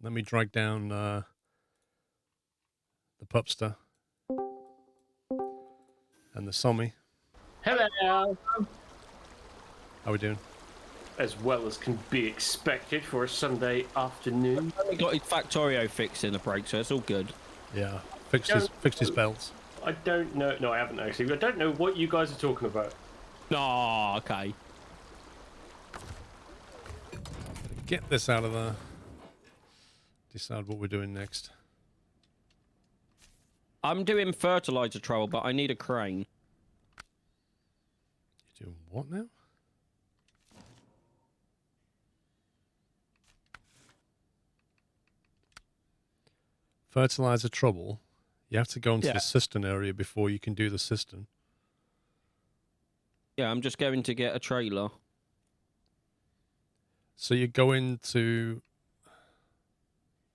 Let me drag down the pupster and the sommy. Hello. How we doing? As well as can be expected for a Sunday afternoon. We got his Factorio fix in the brake, so it's all good. Yeah, fixed his belts. I don't know. No, I haven't actually. I don't know what you guys are talking about. Oh, okay. Get this out of there. Decide what we're doing next. I'm doing fertilizer trouble, but I need a crane. You're doing what now? Fertilizer trouble. You have to go into the cistern area before you can do the cistern. Yeah, I'm just going to get a trailer. So you go into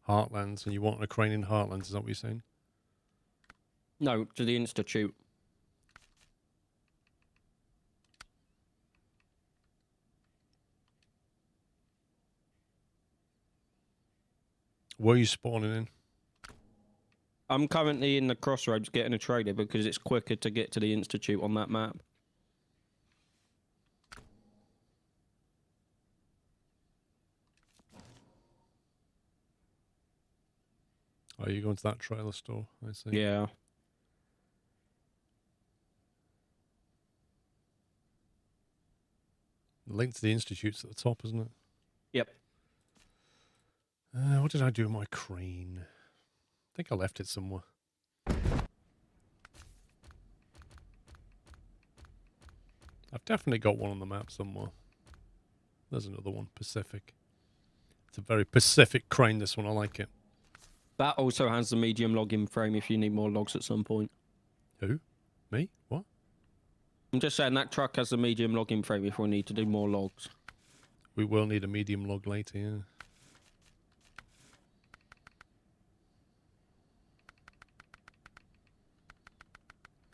Heartlands and you want a crane in Heartlands, is that what you're saying? No, to the Institute. Where are you spawning in? I'm currently in the crossroads getting a trailer because it's quicker to get to the Institute on that map. Oh, you going to that trailer store? I see. Yeah. The link to the Institute's at the top, isn't it? Yep. What did I do with my crane? I think I left it somewhere. I've definitely got one on the map somewhere. There's another one, Pacific. It's a very Pacific crane, this one. I like it. That also has the medium logging frame if you need more logs at some point. Who? Me? What? I'm just saying that truck has the medium logging frame if we need to do more logs. We will need a medium log later, yeah.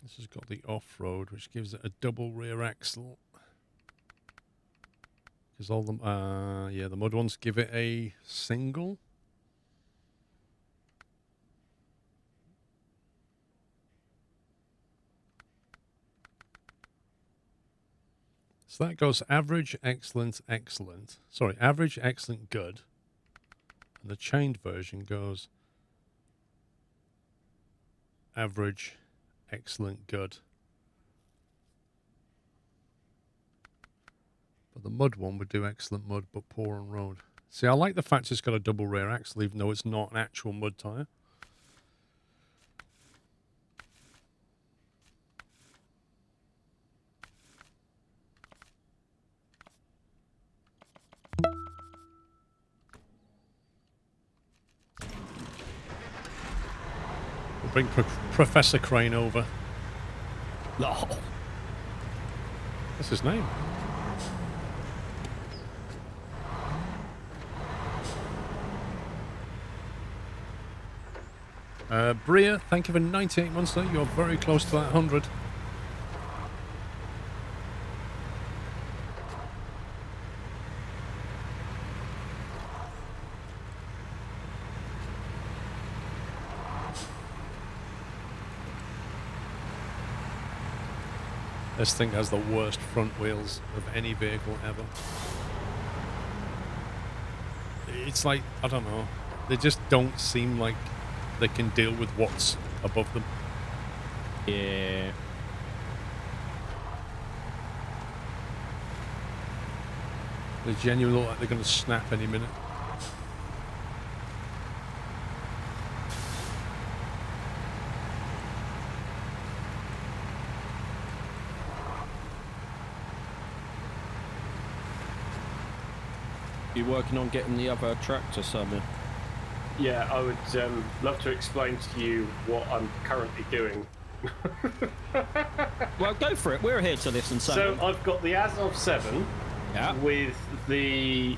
This has got the off-road, which gives it a double rear axle. Because all the the mud ones give it a single. So that goes average, excellent, excellent. Sorry, average, excellent, good. And the chained version goes average, excellent, good. But the mud one would do excellent mud, but poor on road. See, I like the fact it's got a double rear axle, even though it's not an actual mud tyre. We'll bring Professor Crane over. No. That's his name. Bria, thank you for 98 months though. You're very close to that 100. This thing has the worst front wheels of any vehicle ever. It's like, I don't know, they just don't seem like they can deal with what's above them. Yeah. They genuinely look like they're going to snap any minute. You working on getting the other tractor, Summer? Yeah, I would love to explain to you what I'm currently doing. Well, go for it. We're here to listen, So I've got the Azov 7 with the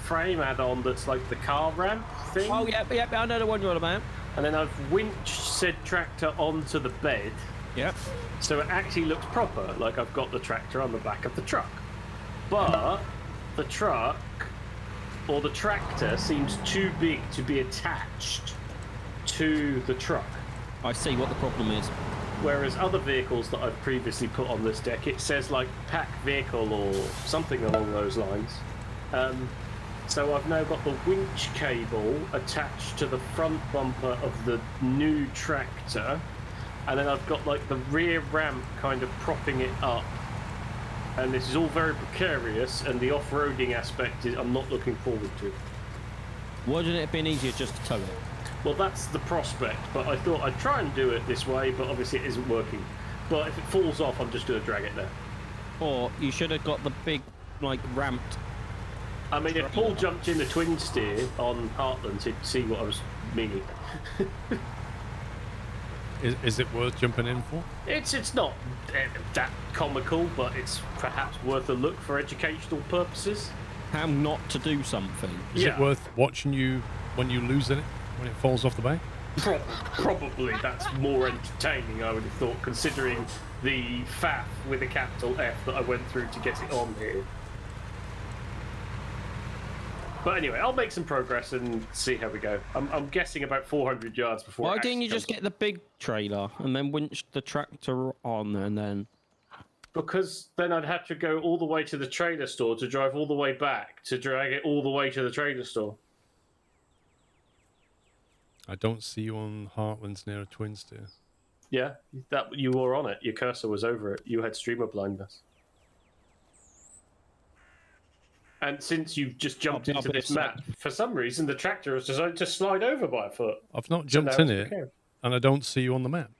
frame add-on that's like the car ramp thing. Oh, yeah, I know the one you're on about. And then I've winched said tractor onto the bed. Yep. So it actually looks proper, like I've got the tractor on the back of the truck. But the truck or the tractor seems too big to be attached to the truck. I see what the problem is. Whereas other vehicles that I've previously put on this deck, it says like pack vehicle or something along those lines. So I've now got the winch cable attached to the front bumper of the new tractor, and then I've got like the rear ramp kind of propping it up. And this is all very precarious, and the off-roading aspect is I'm not looking forward to. Wouldn't it have been easier just to tow it? Well, that's the prospect, but I thought I'd try and do it this way, but obviously it isn't working. But if it falls off, I'm just going to drag it there. Or you should have got the big, like, ramped. I mean, if Paul jumped in the twin steer on Heartlands, he'd see what I was meaning. Is it worth jumping in for? It's not that comical, but it's perhaps worth a look for educational purposes. How not to do something. Is it worth watching you when you lose it, when it falls off the bay? Probably that's more entertaining, I would have thought, considering the faff with a capital F that I went through to get it on here. But anyway, I'll make some progress and see how we go. I'm guessing about 400 yards before. Why didn't you just get the big trailer and then winch the tractor on and then? Because then I'd have to go all the way to the trailer store to drive all the way back to drag it all the way to the trailer store. I don't see you on Heartlands near a twin steer. Yeah, that you were on it. Your cursor was over it. You had streamer blindness. And since you've just jumped into this map, for some reason the tractor has decided to slide over by a foot. I've not jumped in it, and I don't see you on the map.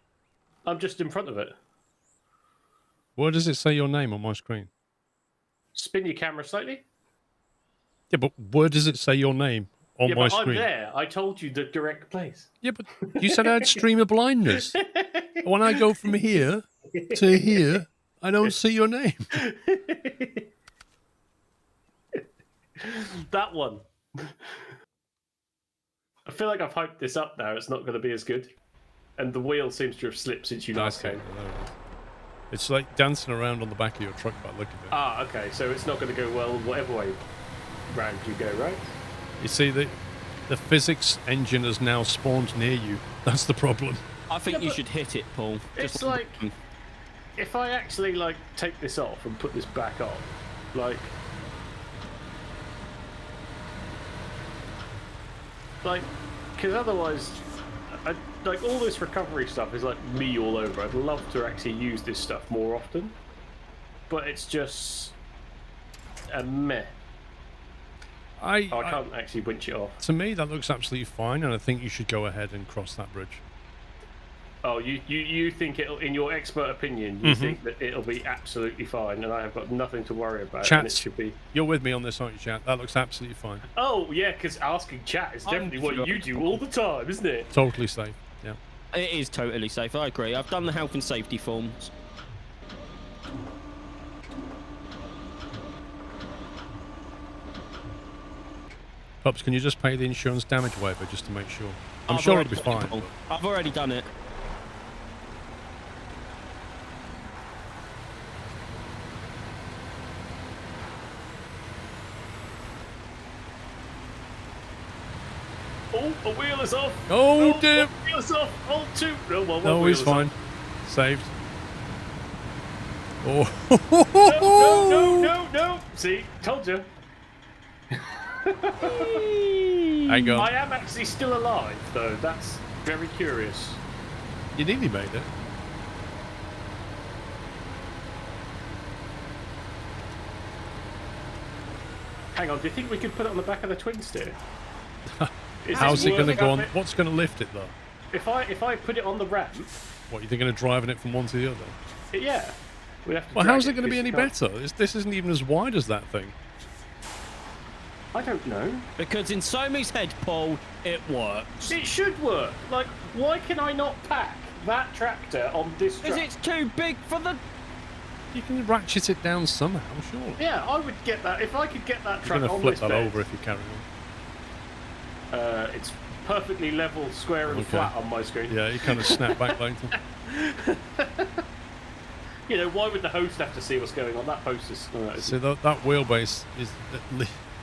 I'm just in front of it. Where does it say your name on my screen? Spin your camera slightly. Yeah, but where does it say your name on my screen? I'm there. I told you the direct place. Yeah, but you said I had streamer blindness. When I go from here to here, I don't see your name. That one. I feel like I've hyped this up now. It's not going to be as good. And the wheel seems to have slipped since you last came. It's like dancing around on the back of your truck by the look of it. Ah, okay. So it's not going to go well whatever way round you go, right? You see, the physics engine has now spawned near you. That's the problem. I think you should hit it, Paul. It's like, if I actually, like, take this off and put this back on, like, because otherwise, like, all this recovery stuff is like me all over. I'd love to actually use this stuff more often, but it's just a meh. I can't actually winch it off. To me, that looks absolutely fine, and I think you should go ahead and cross that bridge. Oh, you think it'll, in your expert opinion, you think that it'll be absolutely fine, and I have got nothing to worry about. Chat, and it should be. You're with me on this, aren't you, Chat? That looks absolutely fine. Oh yeah, because asking chat is definitely what you do all the time, isn't it? Totally safe. Yeah. It is totally safe. I agree. I've done the health and safety forms. Pups, can you just pay the insurance damage waiver just to make sure? I'm sure it'll be fine. I've already done it. Oh, a wheel is off. Oh, dear. Wheel is off. Oh, two. No, one no, wheel he's is fine. Off. Saved. Oh. No. See, told you. Hang on. I am actually still alive, though. That's very curious. You nearly made it. Hang on, do you think we could put it on the back of the twin steer? How's it going to go on? What's going to lift it, though? If I put it on the ramp... What, you think going to driving it from one to the other? Yeah. We'd have to well, how's it going to be any better? This isn't even as wide as that thing. I don't know. Because in Somi's head, Paul, it works. It should work. Like, why can I not pack that tractor on this truck? Because it's too big for the... You can ratchet it down somehow, surely. Yeah, I would get that. If I could get that truck on this bed... You're going to flip that over if you carry on. It's perfectly level, square and flat on my screen. Yeah, you kind of snap back later. You know, why would the host have to see what's going on? That post is... See, that wheelbase is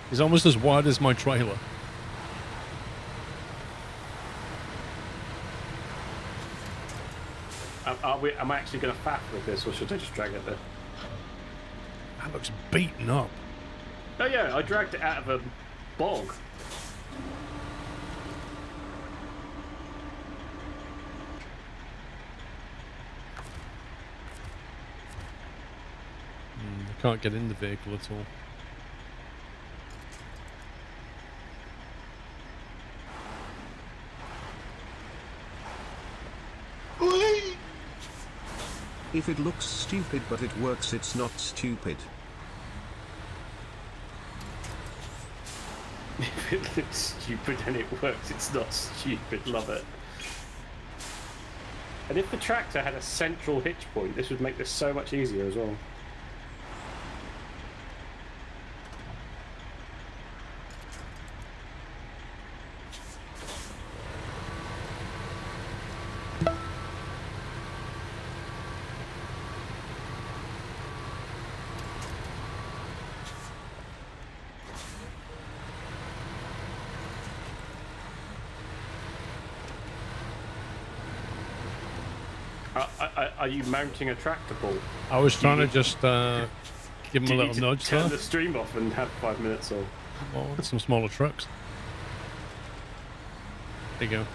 He's almost as wide as my trailer. Am I actually going to faff with this, or should I just drag it there? That looks beaten up. Oh yeah, I dragged it out of a bog. I can't get in the vehicle at all. If it looks stupid but it works, it's not stupid. If it looks stupid and it works, it's not stupid. Love it. And if the tractor had a central hitch point, this would make this so much easier as well. Are you mounting a tractor pull? I was trying to just give him a little nudge turn there. the stream off and have 5 minutes or... Oh, some smaller trucks. There you go.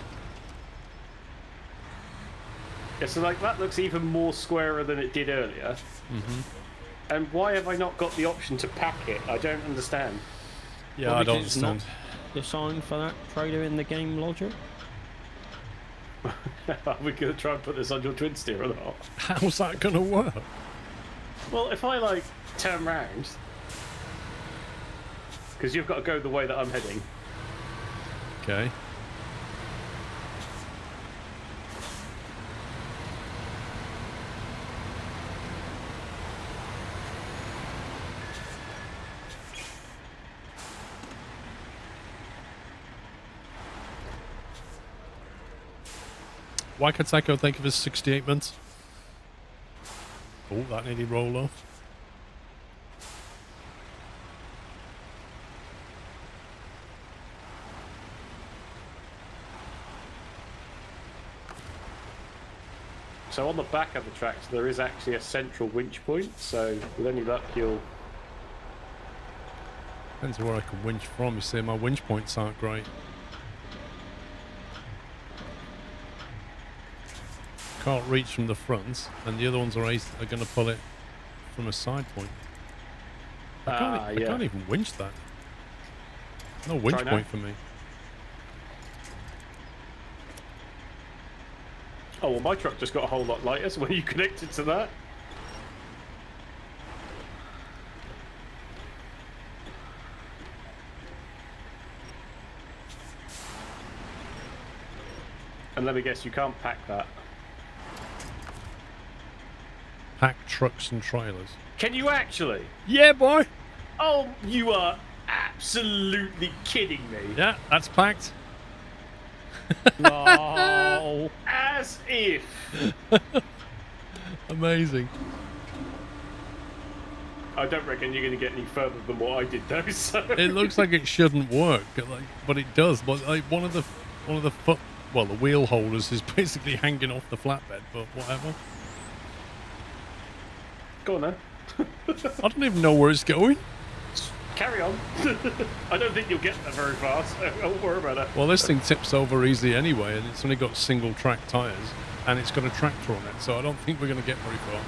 Yeah, so like that looks even more squarer than it did earlier. And why have I not got the option to pack it? I don't understand. Yeah, Well, I don't because it's not understand. designed for that trailer in the game logic. Are we going to try and put this on your twin steer or not? How's that going to work? Well, if I like turn round, because you've got to go the way that I'm heading. Okay. Why can't Psycho think of his 68 months? Oh, that nearly rolled off. So on the back of the tracks, there is actually a central winch point. So with any luck, you'll... Depends where I can winch from. You see, my winch points aren't great. Can't reach from the front, and the other ones are going to pull it from a side point. I can't even winch that. No winch Try now. point for me. Oh, well, my truck just got a whole lot lighter, so when you connected to that... And let me guess, you can't pack that. Pack trucks and trailers. Can you actually? Yeah, boy! Oh, you are absolutely kidding me. Yeah, that's packed. No. As if. Amazing. I don't reckon you're going to get any further than what I did, though. So It looks like it shouldn't work, but it does. But like one of the the wheel holders is basically hanging off the flatbed. But whatever. Go on then. I don't even know where it's going. Carry on. I don't think you'll get there very fast. So don't worry about it. Well, this thing tips over easy anyway, and it's only got single track tyres, and it's got a tractor on it, so I don't think we're going to get very far.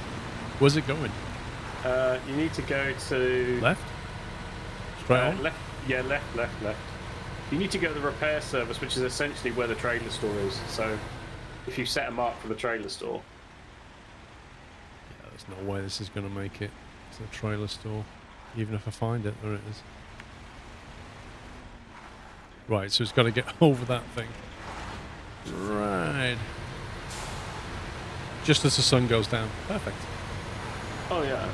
Where's it going? You need to go to Left? Straight on? left. Yeah, left. You need to go to the repair service, which is essentially where the trailer store is. So, if you set a mark for the trailer store, Yeah, there's no way this is going to make it to the trailer store. Even if I find it, there it is. Right, so it's got to get over that thing. Right. Just as the sun goes down. Perfect. oh yeah.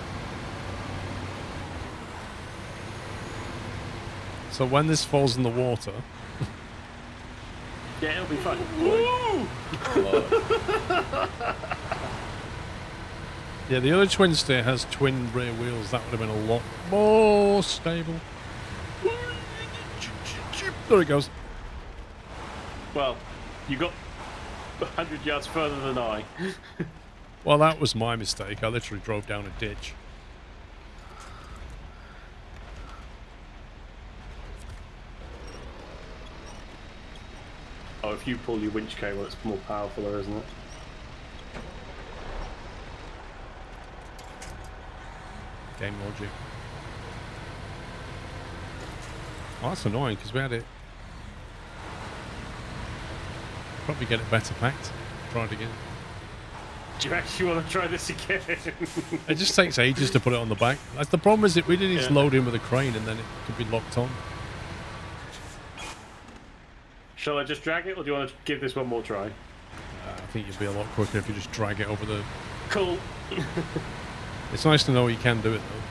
So when this falls in the water... Yeah, it'll be fun. Woo! Yeah, the other twin steer has twin rear wheels. That would have been a lot more stable. There it goes. Well, you got 100 yards further than I. Well, that was my mistake. I literally drove down a ditch. Oh, if you pull your winch cable, it's more powerful, though, isn't it? Game logic. Oh, that's annoying because we had it. Probably get it better packed. Try it again. Do you actually want to try this again? It just takes ages to put it on the back. That's the problem is that we didn't just load in with a crane and then it could be locked on. Shall I just drag it, or do you want to give this one more try? I think you'd be a lot quicker if you just drag it over the... Cool. It's nice to know you can do it, though.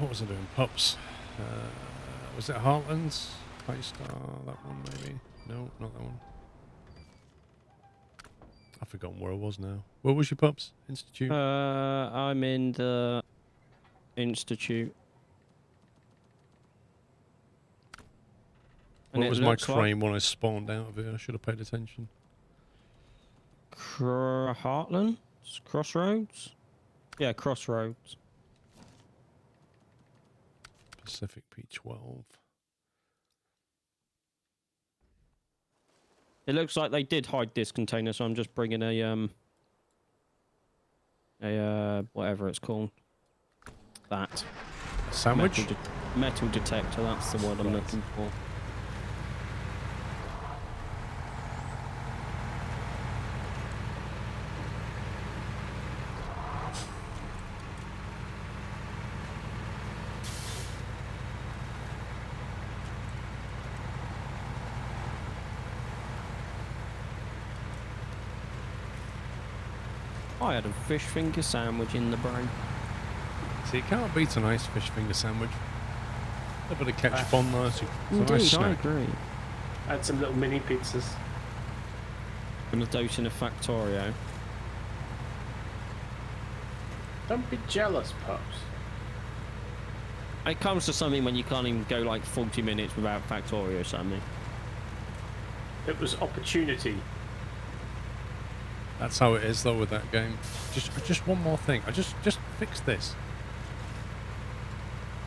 What was I doing? Pups. Was it Heartlands? High Star, that one maybe? No, not that one. I've forgotten where I was now. Where was your pups? Institute? I'm in the Institute. What was my crane when I spawned out of it? I should have paid attention. Heartlands? Crossroads? Yeah, Crossroads. Pacific P12. It looks like they did hide this container, so I'm just bringing a whatever it's called. That. Sandwich? Metal detector, that's the word I'm looking for. I had a fish finger sandwich in the brain. See, you can't beat a nice fish finger sandwich. A bit of ketchup on there. It's a nice snack. I agree. Add some little mini pizzas. And a dose in a Factorio. Don't be jealous, pups. It comes to something when you can't even go like 40 minutes without Factorio or something. It was opportunity. That's how it is though with that game. Just one more thing. Just fix this.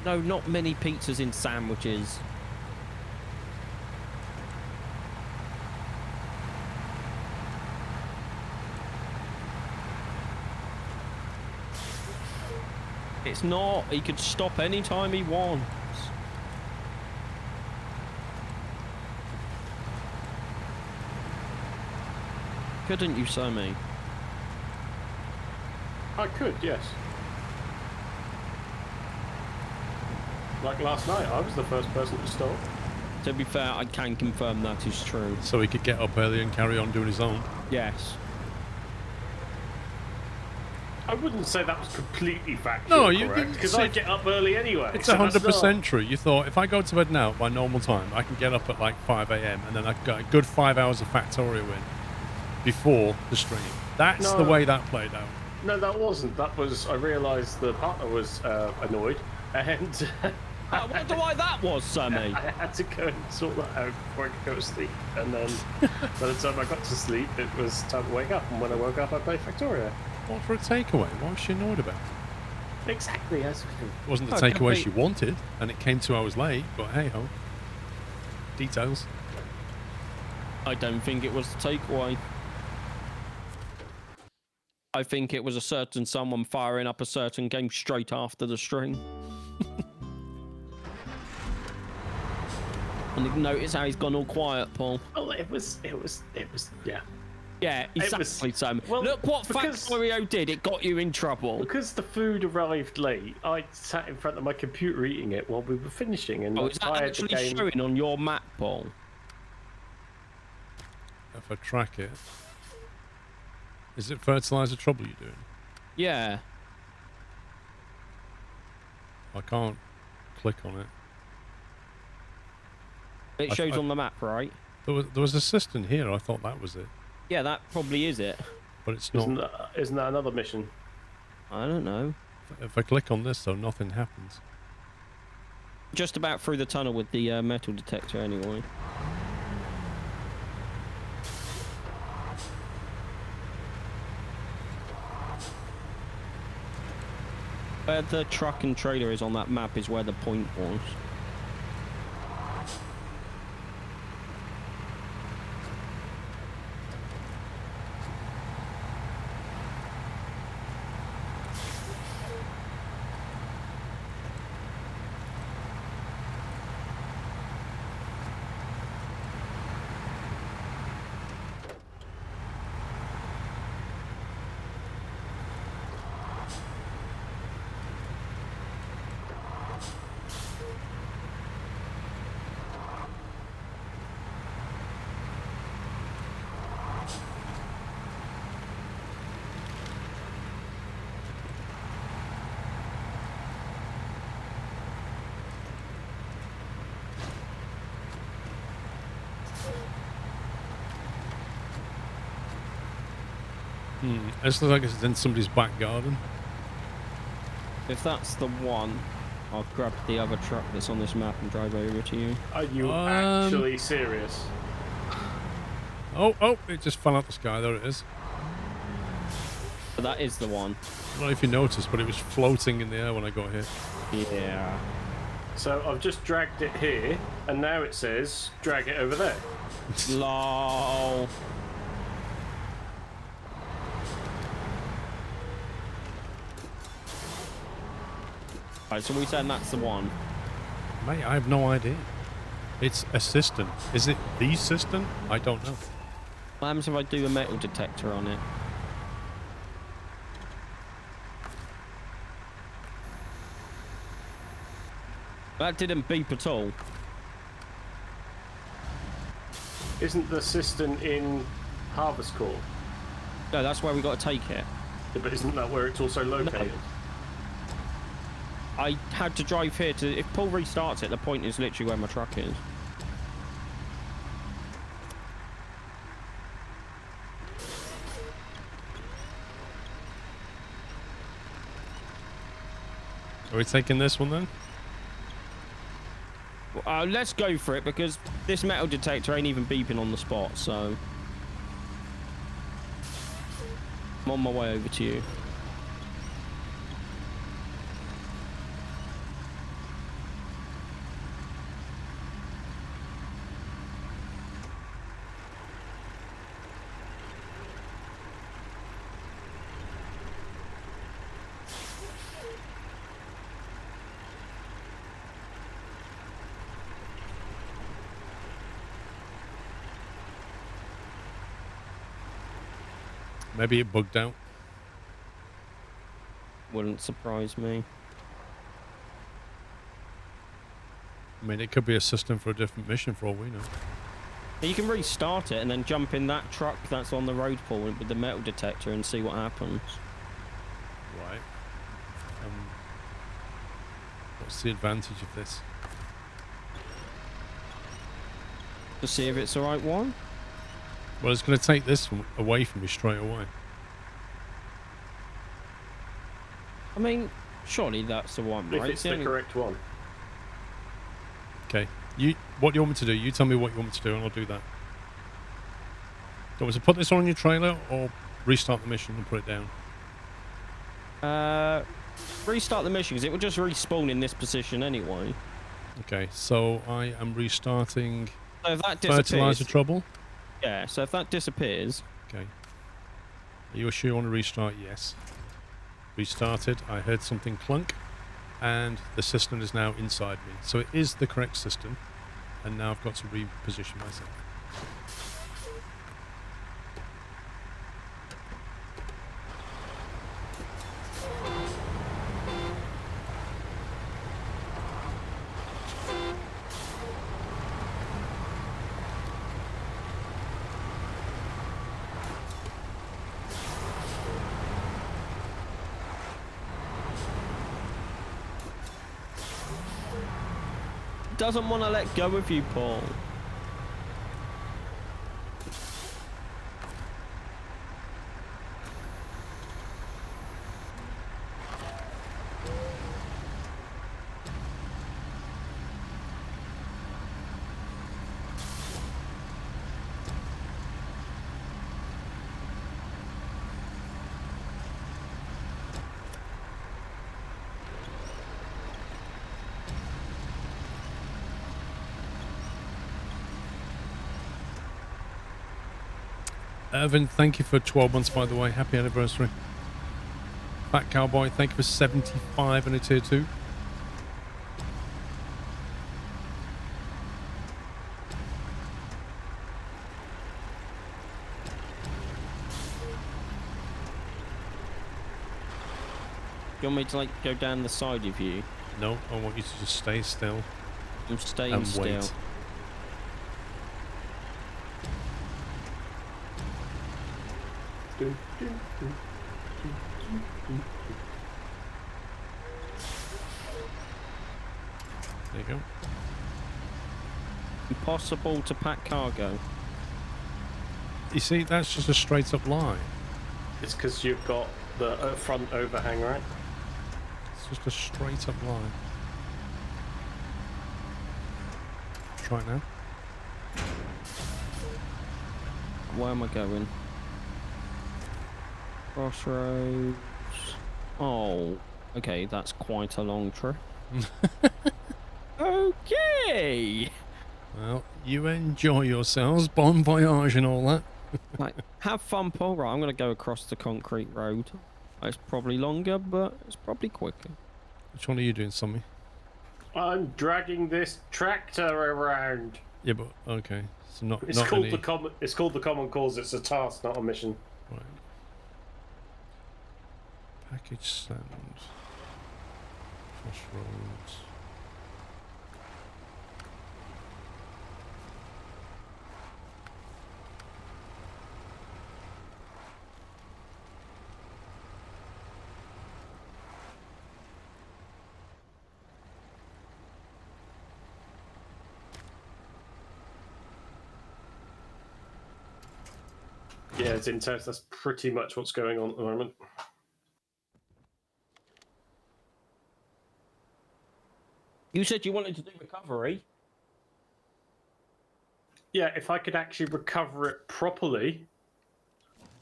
No, not many pizzas in sandwiches. It's not. He could stop any time he wants. Couldn't you, Sammy? I could, yes. Like last night, I was the first person to stop. To be fair, I can confirm that is true. So he could get up early and carry on doing his own. Yes. I wouldn't say that was completely factual. No, you correct, because I get up early anyway. It's so 100% true. You thought if I go to bed now at my normal time, I can get up at like 5 AM and then I've got a good 5 hours of Factorio in before the stream. That's the way that played out. No, that wasn't. That was. I realised the partner was annoyed, and I wonder why that was, Sammy. I had to go and sort that out before I could go to sleep. And then by the time I got to sleep, it was time to wake up. And when I woke up, I played Factorio. What for a takeaway? What was she annoyed about? Exactly. As it wasn't the takeaway she wanted, and it came 2 hours late. But hey ho. Details. I don't think it was the takeaway. I think it was a certain someone firing up a certain game straight after the stream. And you can notice how he's gone all quiet, Paul. Oh, it was, yeah. Yeah, exactly, Sam. Well, look what Factorio did. It got you in trouble. Because the food arrived late, I sat in front of my computer eating it while we were finishing. And is that actually showing on your map, Paul? If I track it. Is it fertilizer trouble you're doing? Yeah. I can't click on it. It shows on the map, right? There was a cistern here. I thought that was it. Yeah, that probably is it. But it's not. Isn't that another mission? I don't know. If I click on this, though, nothing happens. Just about through the tunnel with the metal detector anyway. Where the truck and trailer is on that map is where the point was. This looks like it's in somebody's back garden. If that's the one, I'll grab the other truck that's on this map and drive over to you. Are you actually serious? Oh, it just fell out the sky. There it is. But that is the one. I don't know if you noticed, but it was floating in the air when I got here. Yeah. So I've just dragged it here, and now it says drag it over there. Lol. Right, so we saying that's the one. Mate, I have no idea. It's a cistern. Is it the cistern? I don't know. What happens if I do a metal detector on it? That didn't beep at all. Isn't the cistern in Harvest Core? No, that's where we got to take it. Yeah, but isn't that where it's also located? No. I had to drive here to... If Paul restarts it, the point is literally where my truck is. Are we taking this one then? Let's go for it, because this metal detector ain't even beeping on the spot, so... I'm on my way over to you. Maybe it bugged out. Wouldn't surprise me. I mean, it could be a system for a different mission for all we know. You can restart it and then jump in that truck that's on the road, Paul, with the metal detector and see what happens. Right. What's the advantage of this? To see if it's the right one? Well, it's going to take this away from me straight away. I mean, surely that's the one, If right? it's the correct one. Okay. What do you want me to do? You tell me what you want me to do and I'll do that. Do you want me to put this on your trailer or restart the mission and put it down? Restart the mission, because it will just respawn in this position anyway. Okay, so I am restarting So if that disappears... fertilizer trouble. Yeah, so if that disappears... Okay. Are you sure you want to restart? Yes. Restarted. I heard something clunk, and the cistern is now inside me. So it is the correct cistern, and now I've got to reposition myself. Doesn't want to let go of you, Paul. Irvin, thank you for 12 months, by the way. Happy anniversary. Fat Cowboy, thank you for 75 and a tier 2. You want me to like go down the side of you? No, I want you to just stay still. I'm staying and still. wait. There you go. Impossible to pack cargo. You see, that's just a straight up lie. It's because you've got the front overhang, right? It's just a straight up lie. Try it now. Where am I going? Crossroads. Oh, okay, that's quite a long trip. Okay. Well, you enjoy yourselves. Bon voyage and all that. Right, have fun, Paul. Right, I'm going to go across the concrete road. It's probably longer, but it's probably quicker. Which one are you doing, Sammy? I'm dragging this tractor around. Yeah, but okay. So not It's not called any... the common. It's called the common cause. It's a task, not a mission. Right. Package sand. Crossroads. Yeah, it's intense. That's pretty much what's going on at the moment. You said you wanted to do recovery. Yeah, if I could actually recover it properly,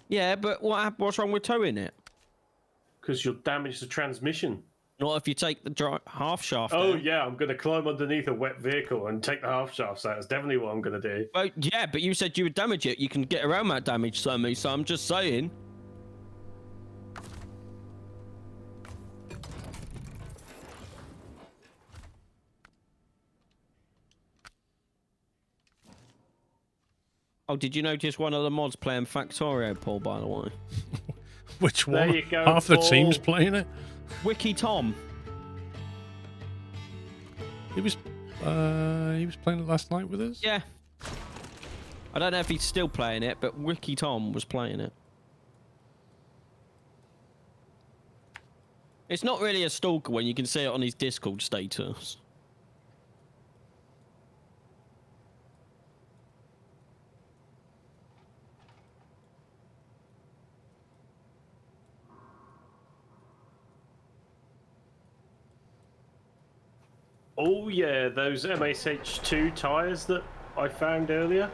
Yeah, but what's wrong with towing it? because you'll damage the transmission. Not if you take the half shaft Oh out. yeah, I'm going to climb underneath a wet vehicle and take the half shafts out. That's definitely what I'm going to do. Well, yeah, but you said you would damage it. You can get around that damage, Sammy, so I'm just saying. Oh, did you notice one of the mods playing Factorio, Paul, by the way? Which There one? you go, Half the Paul. team's playing it. Wiki Tom. He was playing it last night with us. Yeah. I don't know if he's still playing it, but Wiki Tom was playing it. It's not really a stalker when you can see it on his Discord status. Oh yeah, those MSH2 tyres that I found earlier.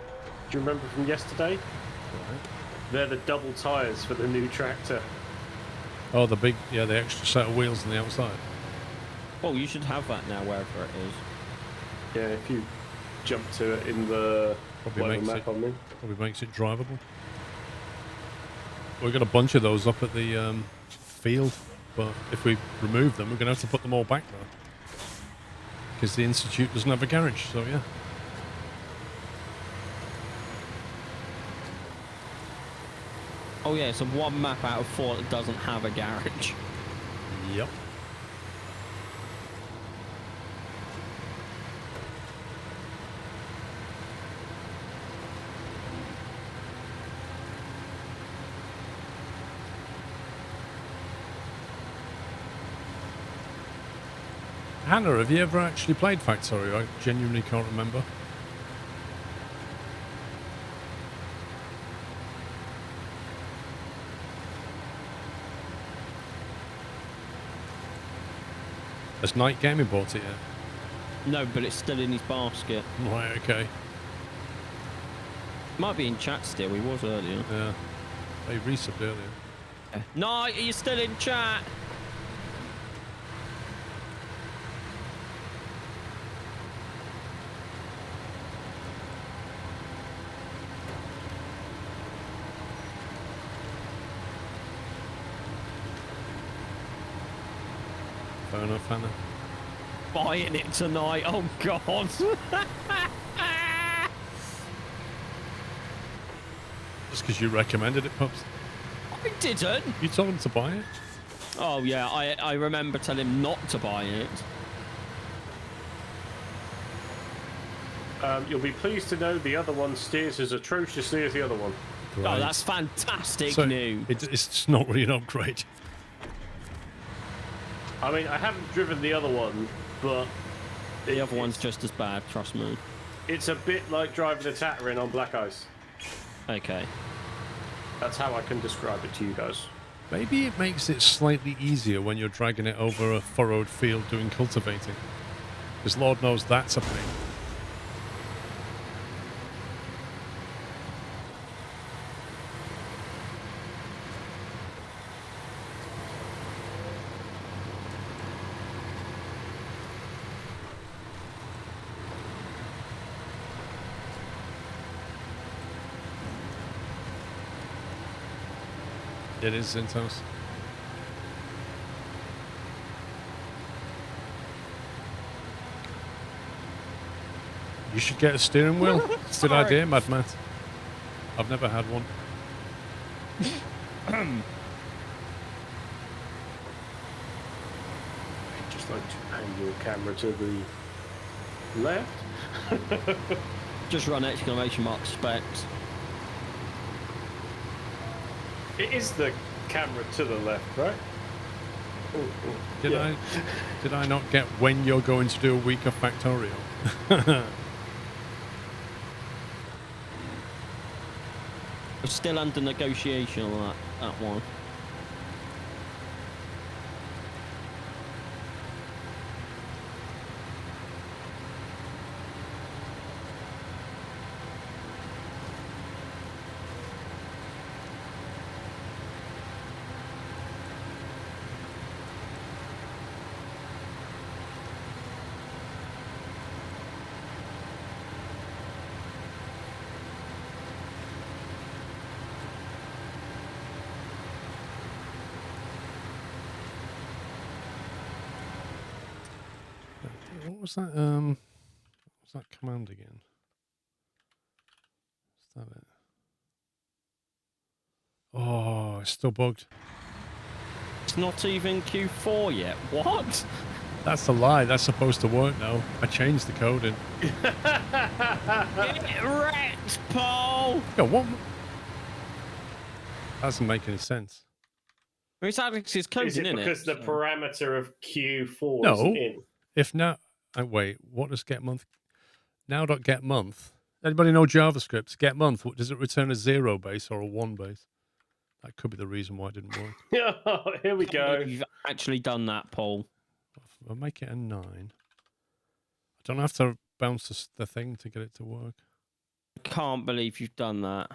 Do you remember from yesterday? They're the double tyres for the new tractor. Oh, the extra set of wheels on the outside. Oh, you should have that now, wherever it is. Yeah, if you jump to it in the Probably whatever makes map I'm in. Probably makes it drivable. We've got a bunch of those up at the field, but if we remove them, we're going to have to put them all back there. Because the Institute doesn't have a garage, so yeah. Oh yeah, it's a one map out of 4 that doesn't have a garage. Yep. Hannah, have you ever actually played Factorio? I genuinely can't remember. Has Night Gaming bought it yet? No, but it's still in his basket. Right, okay. Might be in chat still, he was earlier. Yeah. They resubbed earlier. No, you're still in chat. Fair enough, Hannah. Buying it tonight. Oh God. Just because you recommended it, Pups. I didn't. You told him to buy it. Oh yeah, I remember telling him not to buy it. You'll be pleased to know the other one steers as atrociously as the other one. Oh, that's fantastic So news. it's not really an upgrade. I mean, I haven't driven the other one, but The other one's just as bad, trust me. it's a bit like driving a Tatterin on black ice. Okay. That's how I can describe it to you guys. Maybe it makes it slightly easier when you're dragging it over a furrowed field doing cultivating. Because Lord knows that's a pain. It is Zintos. You should get a steering wheel. It's a good Sorry. idea, Mad Matt. I've never had one. I'd just like to pan your camera to the left. Just run exclamation mark specs. It is the camera to the left, right? Ooh, ooh. Yeah. Did I not get when you're going to do a week of Factorial? We're still under negotiation on that one. What was that? What was that command again? Is that it? Oh, it's still bugged. It's not even Q4 yet. What? That's a lie. That's supposed to work now. I changed the coding. Get wrecked, Paul! Yo, what? That doesn't make any sense. It's Alex's coding, Is it isn't because the So- parameter of Q4 No. isn't in? If now, wait, what does get month? Now.get month. Anybody know JavaScript? Get month. What, does it return a 0 base or a 1 base? That could be the reason why it didn't work. Here we I can't go. believe You've actually done that, Paul. I'll make it a 9. I don't have to bounce the thing to get it to work. I can't believe you've done that.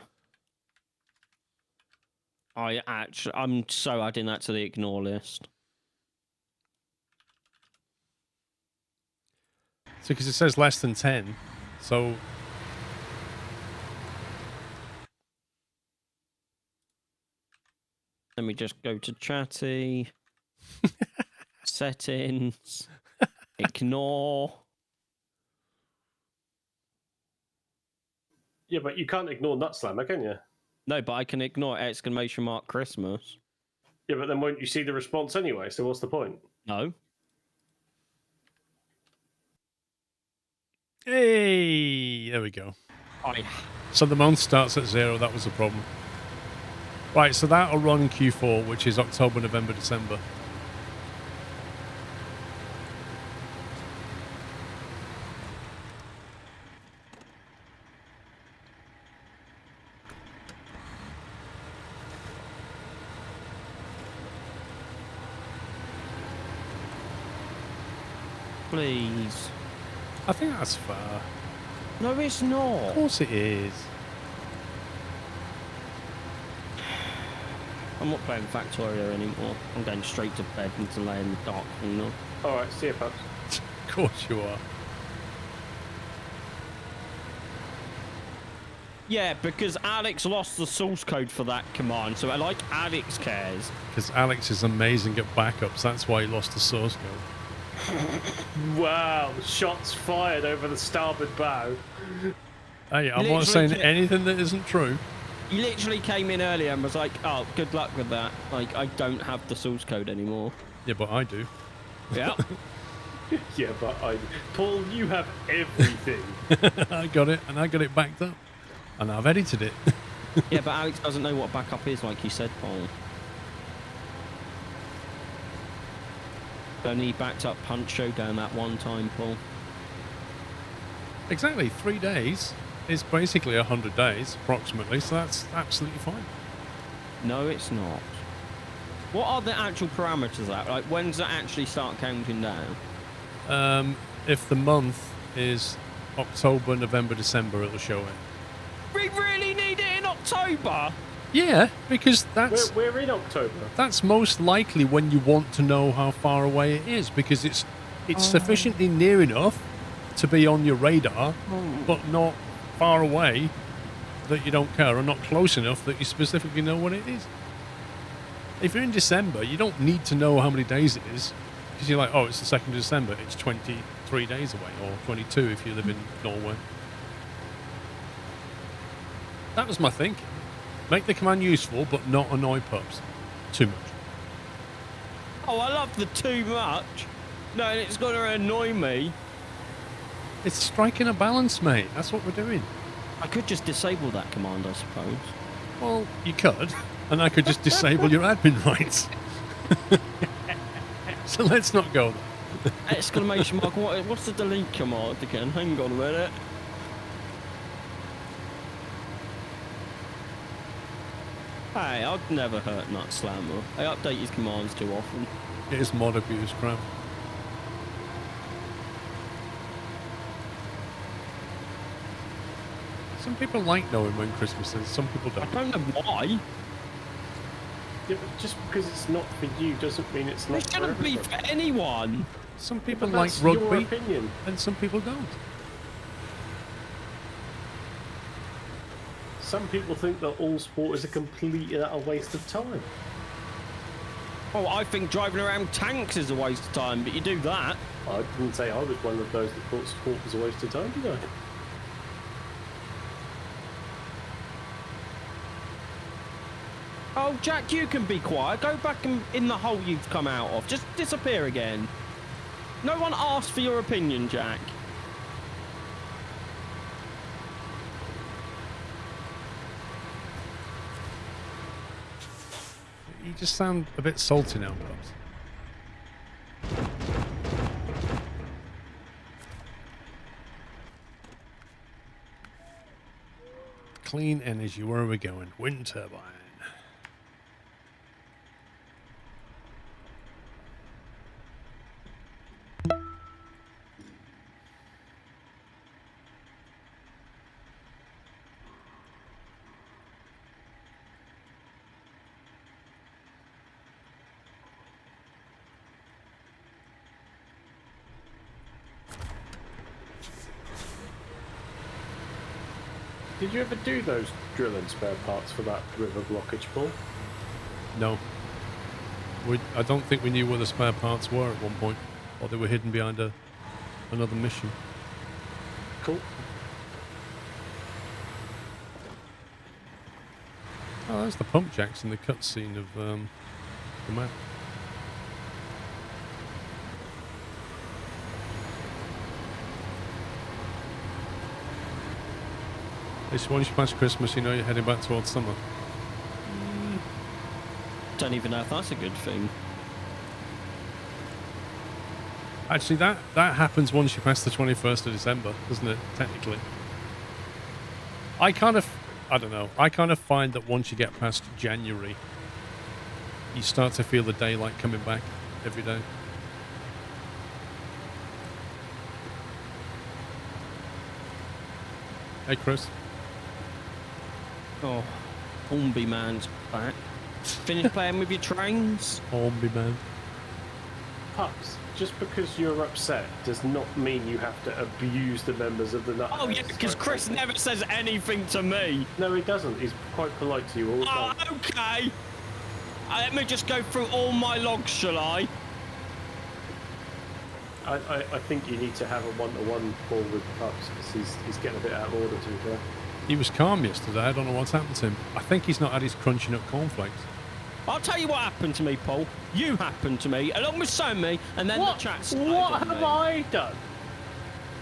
I'm so adding that to the ignore list. So, because it says less than 10, so Let me just go to chatty. Settings. Ignore. Yeah, but you can't ignore Nutslammer, can you? No, but I can ignore exclamation mark Christmas. Yeah, but then won't you see the response anyway? So what's the point? No. hey, there we go. I So the month starts at 0. That was the problem. Right, so that'll run in Q4, which is October, November, December. please. I think that's fair. No, it's not. Of course it is. I'm not playing Factorio anymore. I'm going straight to bed into laying the dark kingdom. All right, see you, pups. Of course you are. Yeah, because Alex lost the source code for that command, so like Alex cares. Because Alex is amazing at backups. That's why he lost the source code. Wow, shots fired over the starboard bow. Hey, I'm Literally not saying ca- anything that isn't true. He literally came in earlier and was like, "Oh, good luck with that. Like, I don't have the source code anymore." Yeah, but I do. Yeah. Yeah, but Paul, you have everything. I got it, and I got it backed up. And I've edited it. Yeah, but Alex doesn't know what backup is, like you said, Paul. Only backed up Punch Showdown that one time, Paul. Exactly, 3 days is basically 100 days, approximately, so that's absolutely fine. No, it's not. What are the actual parameters of that? Like, when does it actually start counting down? If the month is October, November, December, it'll show it. We really need it in October? Yeah, because that's We're in October. that's most likely when you want to know how far away it is, because it's sufficiently near enough to be on your radar, but not far away that you don't care, or not close enough that you specifically know what it is. If you're in December, you don't need to know how many days it is, because you're like, oh, it's the 2nd of December, it's 23 days away, or 22 if you live in Norway. That was my thinking. Make the command useful, but not annoy pups too much. Oh, I love the too much. No, it's going to annoy me. It's striking a balance, mate. That's what we're doing. I could just disable that command, I suppose. Well, you could, and I could just disable your admin rights. So let's not go there. Exclamation mark. What's the delete command again? Hang on a minute. Hey, I'd never hurt Nut Slammer. I update his commands too often. It is mod abuse, crap. Some people like knowing when Christmas is, some people I don't. don't know why. Yeah, but just because it's not for you doesn't mean it's not It shouldn't be for anyone. Some people But like that's your rugby, opinion. and some people don't. Some people think that all sport is a complete and utter waste of time. Oh, I think driving around tanks is a waste of time, but you do that. I didn't say I was one of those that thought sport was a waste of time, did I? Oh, Jack, you can be quiet. Go back in the hole you've come out of. Just disappear again. No one asked for your opinion, Jack. You just sound a bit salty now, perhaps. Clean energy, where are we going? Wind turbine. Did you ever do those drill and spare parts for that river blockage, Paul? No. I don't think we knew where the spare parts were at one point, or they were hidden behind another mission. Cool. Oh, there's the pump jacks in the cutscene of the map. It's once you pass Christmas, you know you're heading back towards summer. Don't even know if that's a good thing. Actually, that happens once you pass the 21st of December, doesn't it? Technically. I don't know. I kind of find that once you get past January, you start to feel the daylight coming back every day. Hey, Chris. Oh, Hornby Man's back. Finished playing with your trains? Hornby man. pups, just because you're upset does not mean you have to abuse the members of the nut. Oh yeah, because Chris never says anything to me. No, he doesn't. He's quite polite to you all the time. Oh, okay. Let me just go through all my logs, shall I? I think you need to have a one-to-one call with pups because he's getting a bit out of order, to be fair. He was calm yesterday. I don't know what's happened to him. I think he's not had his crunching up cornflakes. I'll tell you what happened to me, Paul. You happened to me, along with Somi, and then the chat started. What have I done?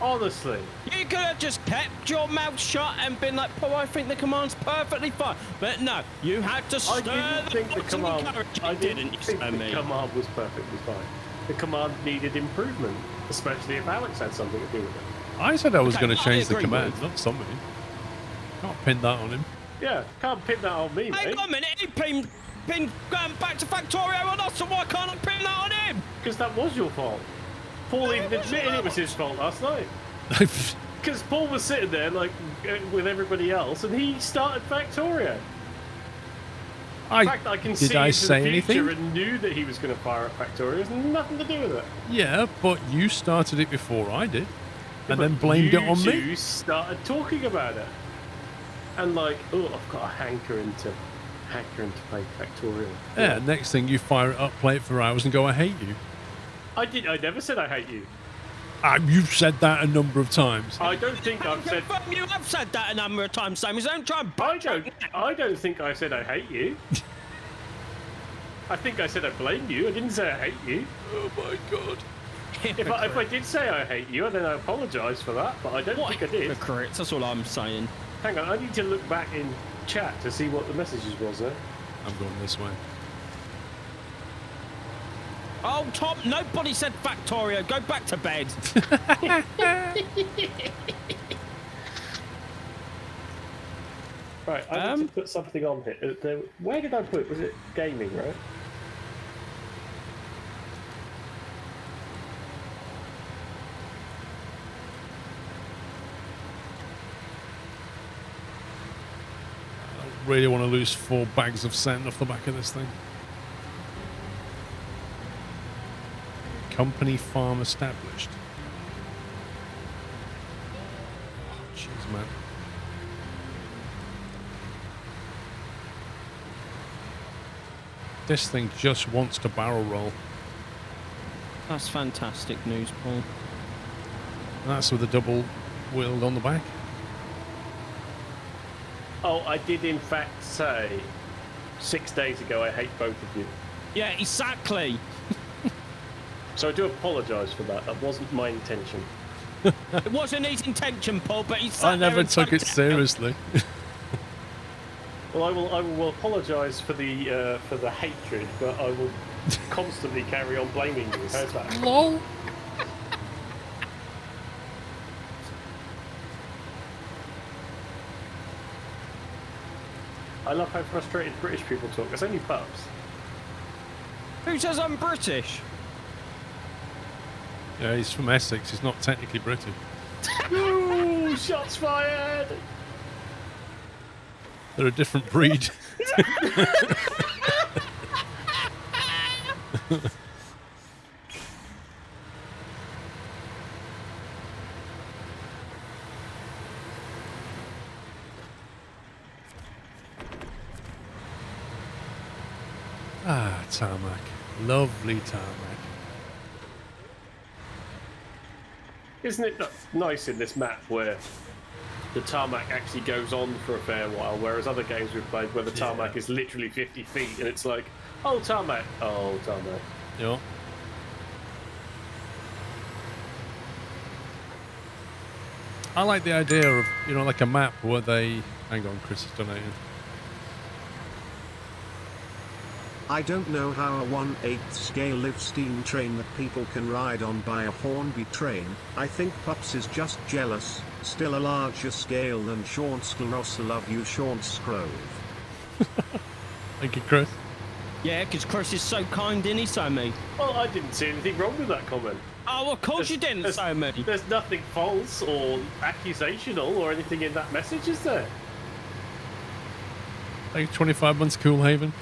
Honestly. You could have just kept your mouth shut and been like, Paul, I think the command's perfectly fine. But no, you had to stir I didn't think the command. I didn't think the command was perfectly fine. The command needed improvement, especially if Alex had something to do with it. I said I was going to I change the agree command, with- not somebody. Can't pin that on him. Yeah, can't pin that on me, Hang mate. on a minute, he been going back to Factorio on us, so why can't I pin that on him? Because that was your fault. Paul even admitted it was his fault last night. Because Paul was sitting there like with everybody else, and he started Factorio. In fact, I can see did I into say the future anything? and knew that he was going to fire at Factorio. It has nothing to do with it. Yeah, but you started it before I did, and But then blamed it on me. You started talking about it, and like, oh, I've got a hankering to play Factorio. Yeah, next thing you fire it up, play it for hours, and go, I hate you. I never said I hate you. You've said that a number of times. I don't think I've said. You have said that a number of times, Sammy, so don't try and I don't think I said I hate you. I think I said I blame you. I didn't say I hate you. Oh my god. If I did say I hate you, then I apologise for that. But I don't think I did. Hypocrites, that's all I'm saying. Hang on, I need to look back in chat to see what the messages was there. I'm going this way. Oh, Tom, nobody said Factorio. Go back to bed. Right, I need to put something on here. Where did I put it? Was it gaming, right? I really want to lose 4 bags of sand off the back of this thing. Company farm established. Oh, jeez, man. This thing just wants to barrel roll. That's fantastic news, Paul. That's with a double wheeled on the back. Oh, I did in fact say 6 days ago I hate both of you. Yeah, exactly. So I do apologise for that. That wasn't my intention. It wasn't his intention, Paul, but he sat I there never and took it typed seriously. Well, I will apologise for the hatred, but I will constantly carry on blaming you. How's that? LOL. I love how frustrated British people talk. It's only pups. Who says I'm British? Yeah, he's from Essex. He's not technically British. Ooh, shots fired! They're a different breed. Tarmac. Lovely tarmac. Isn't it nice in this map where the tarmac actually goes on for a fair while, whereas other games we've played where the tarmac is literally 50 feet and it's like, oh, tarmac, oh, tarmac. Yeah. I like the idea of, like a map where they... Hang on, Chris is donating. I don't know how a 1/8 scale live steam train that people can ride on by a Hornby train. I think Pups is just jealous, still a larger scale than Sean Scleros. Love you, Sean Scrove. Thank you, Chris. Yeah, because Chris is so kind, isn't he, Sammy? Well, I didn't see anything wrong with that comment. Oh, of course you didn't, Sammy. There's nothing false or accusational or anything in that message, is there? Thank you, 25 months, Cool Haven.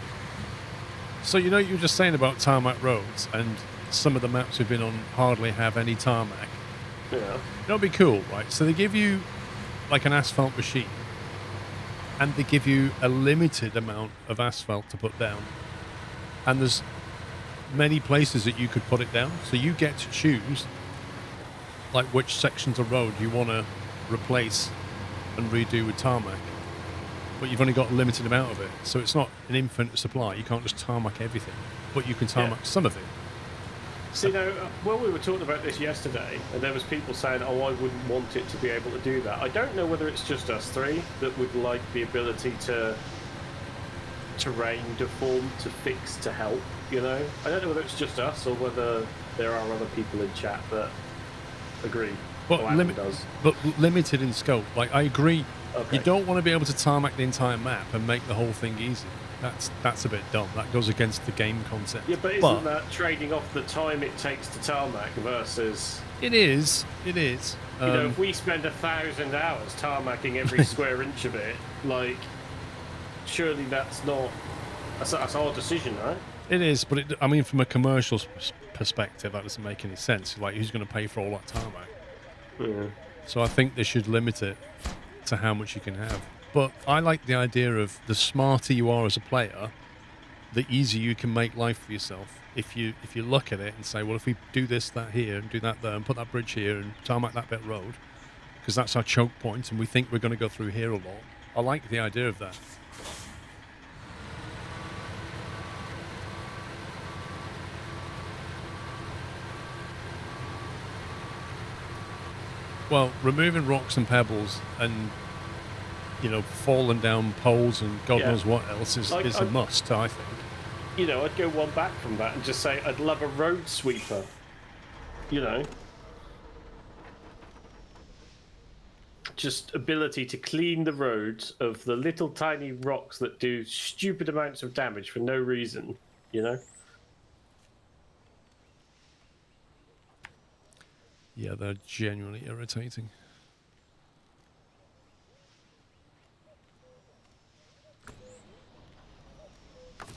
So you know you were just saying about tarmac roads, and some of the maps we've been on hardly have any tarmac. Yeah. That'd be cool, right? So they give you like an asphalt machine, and they give you a limited amount of asphalt to put down, and there's many places that you could put it down. So you get to choose like which sections of road you want to replace and redo with tarmac, but you've only got a limited amount of it, so it's not an infinite supply. You can't just tarmac everything, but you can tarmac some of it. See, now, well, we were talking about this yesterday, and there was people saying, oh, I wouldn't want it to be able to do that. I don't know whether it's just us three that would like the ability to terrain deform, to fix, to help, you know? I don't know whether it's just us or whether there are other people in chat that agree. But, or Adam does. but limited in scope. Like, I agree. Okay. You don't want to be able to tarmac the entire map and make the whole thing easy. That's a bit dumb. That goes against the game concept. Yeah, but isn't that trading off the time it takes to tarmac versus... It is. You know, if we spend 1,000 hours tarmacking every square inch of it, like, surely that's not... That's our decision, right? It is, but I mean, from a commercial perspective, that doesn't make any sense. Like, who's going to pay for all that tarmac? Yeah. So I think they should limit it to how much you can have. But I like the idea of the smarter you are as a player, the easier you can make life for yourself. If you look at it and say, well, if we do this, that here, and do that there, and put that bridge here, and tarmac that bit road, because that's our choke point, and we think we're going to go through here a lot. I like the idea of that. Well, removing rocks and pebbles and, you know, falling down poles and God knows what else is a must, I think. You know, I'd go one back from that and just say I'd love a road sweeper. You know? Just ability to clean the roads of the little tiny rocks that do stupid amounts of damage for no reason, you know? Yeah, they're genuinely irritating.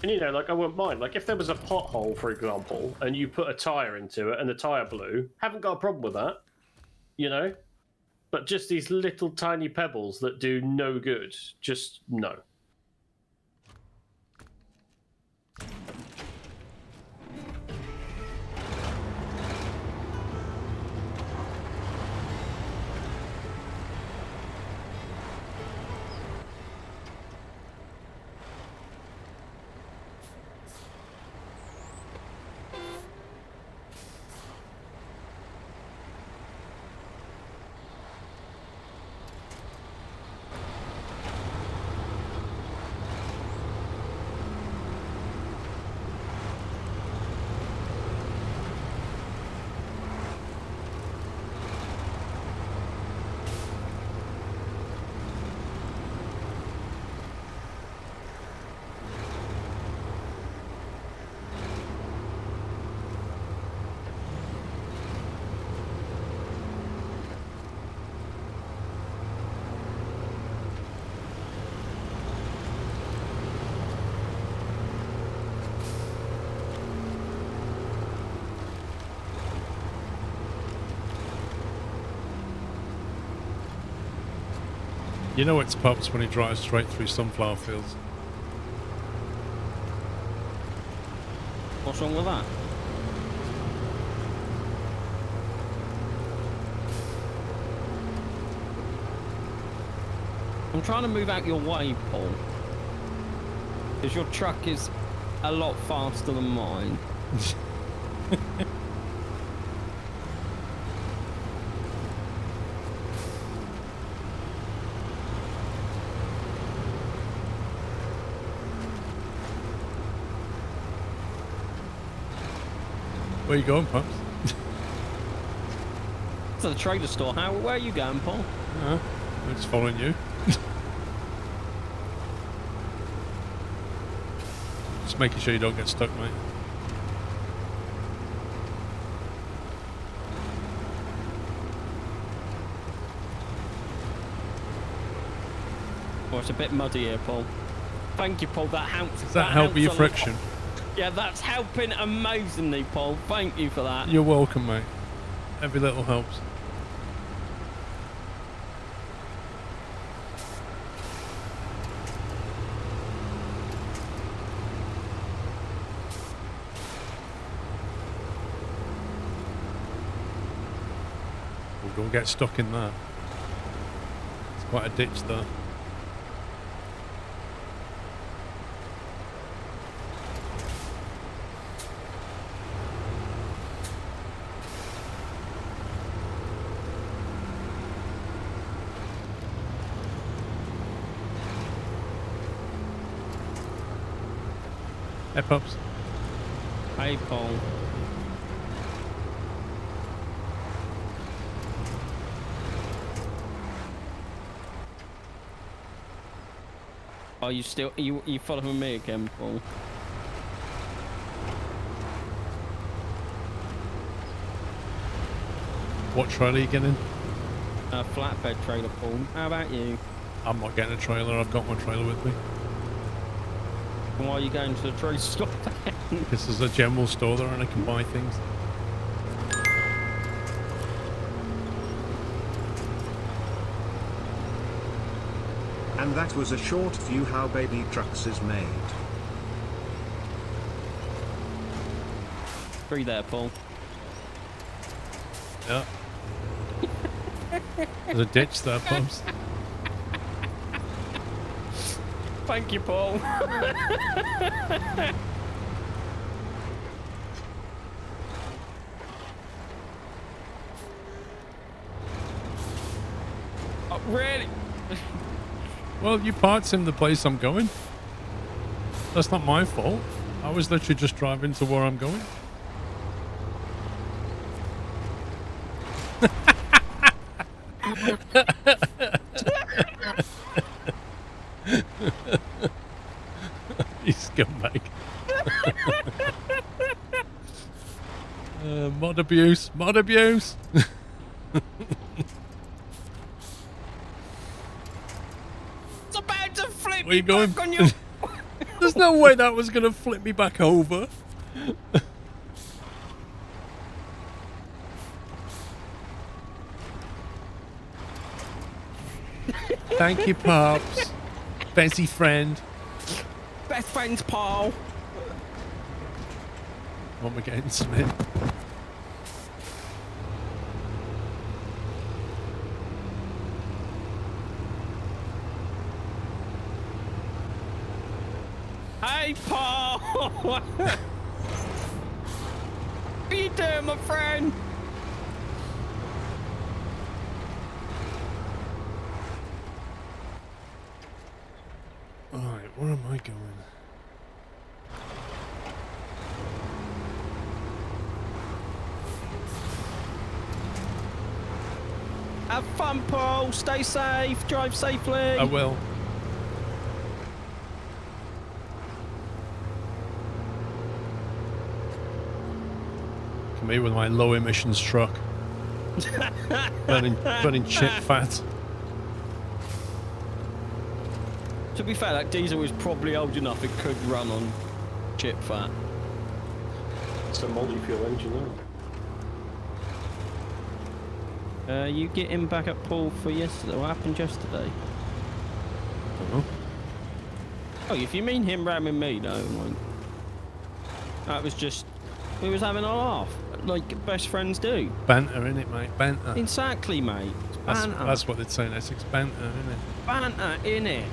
And you know, like, I wouldn't mind. Like, if there was a pothole, for example, and you put a tyre into it and the tyre blew, haven't got a problem with that, you know? But just these little tiny pebbles that do no good, just no. You know it's Pups when he drives straight through sunflower fields. What's wrong with that? I'm trying to move out your way, Paul. Because your truck is a lot faster than mine. Where you going, Pups? To the trader store. Where are you going, Paul? I'm just following you. Just making sure you don't get stuck, mate. Oh, it's a bit muddy here, Paul. Thank you, Paul. That helps. Does that help with your friction? Yeah, that's helping amazingly, Paul. Thank you for that. You're welcome, mate. Every little helps. Oh, don't get stuck in that. It's quite a ditch there. Hey, pups. Hey, Paul. Are you still you following me again, Paul? What trailer are you getting? A flatbed trailer, Paul. How about you? I'm not getting a trailer. I've got my trailer with me. Why are you going to the trade store then? This is a general store there and I can buy things. And that was a short view how baby trucks is made. Free there, Paul. Yeah. There's a ditch there, pups. Thank you, Paul. Oh, really? Well, you parked in the place I'm going. That's not my fault. I was literally just driving to where I'm going. You scumbag. Mod abuse. Mod abuse. It's about to flip Where you me going? back on your... There's no way that was going to flip me back over. Thank you, Pops. Fancy friend. Best friends, Paul. What am I getting, Smith? Hey, Paul. What are you doing, my friend? Alright, where am I going? Have fun, Paul. Stay safe. Drive safely. I will. Come here with my low emissions truck. burning chip fat. To be fair, that diesel is probably old enough it could run on chip fat. It's a multi-fuel engine, isn't it? You getting back at Paul for yesterday? What happened yesterday? Oh, if you mean him ramming me, no, like, that was just, we was having a laugh, like best friends do. Banter, innit, mate? Banter. Exactly, mate. It's banter. That's what they'd say in Essex. Banter, innit? Banter, innit?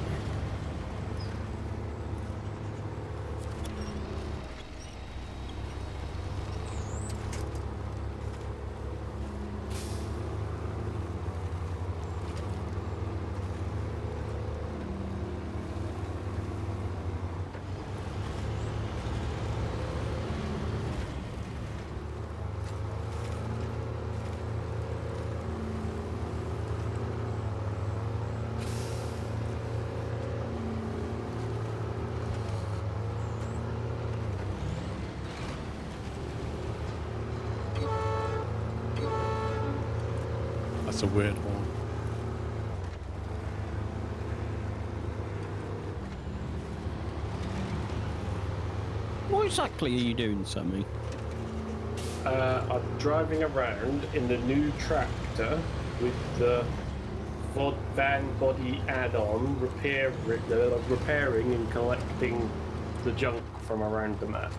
That's a weird one. What exactly are you doing, Sammy? I'm driving around in the new tractor with the van body add-on, repairing and collecting the junk from around the map.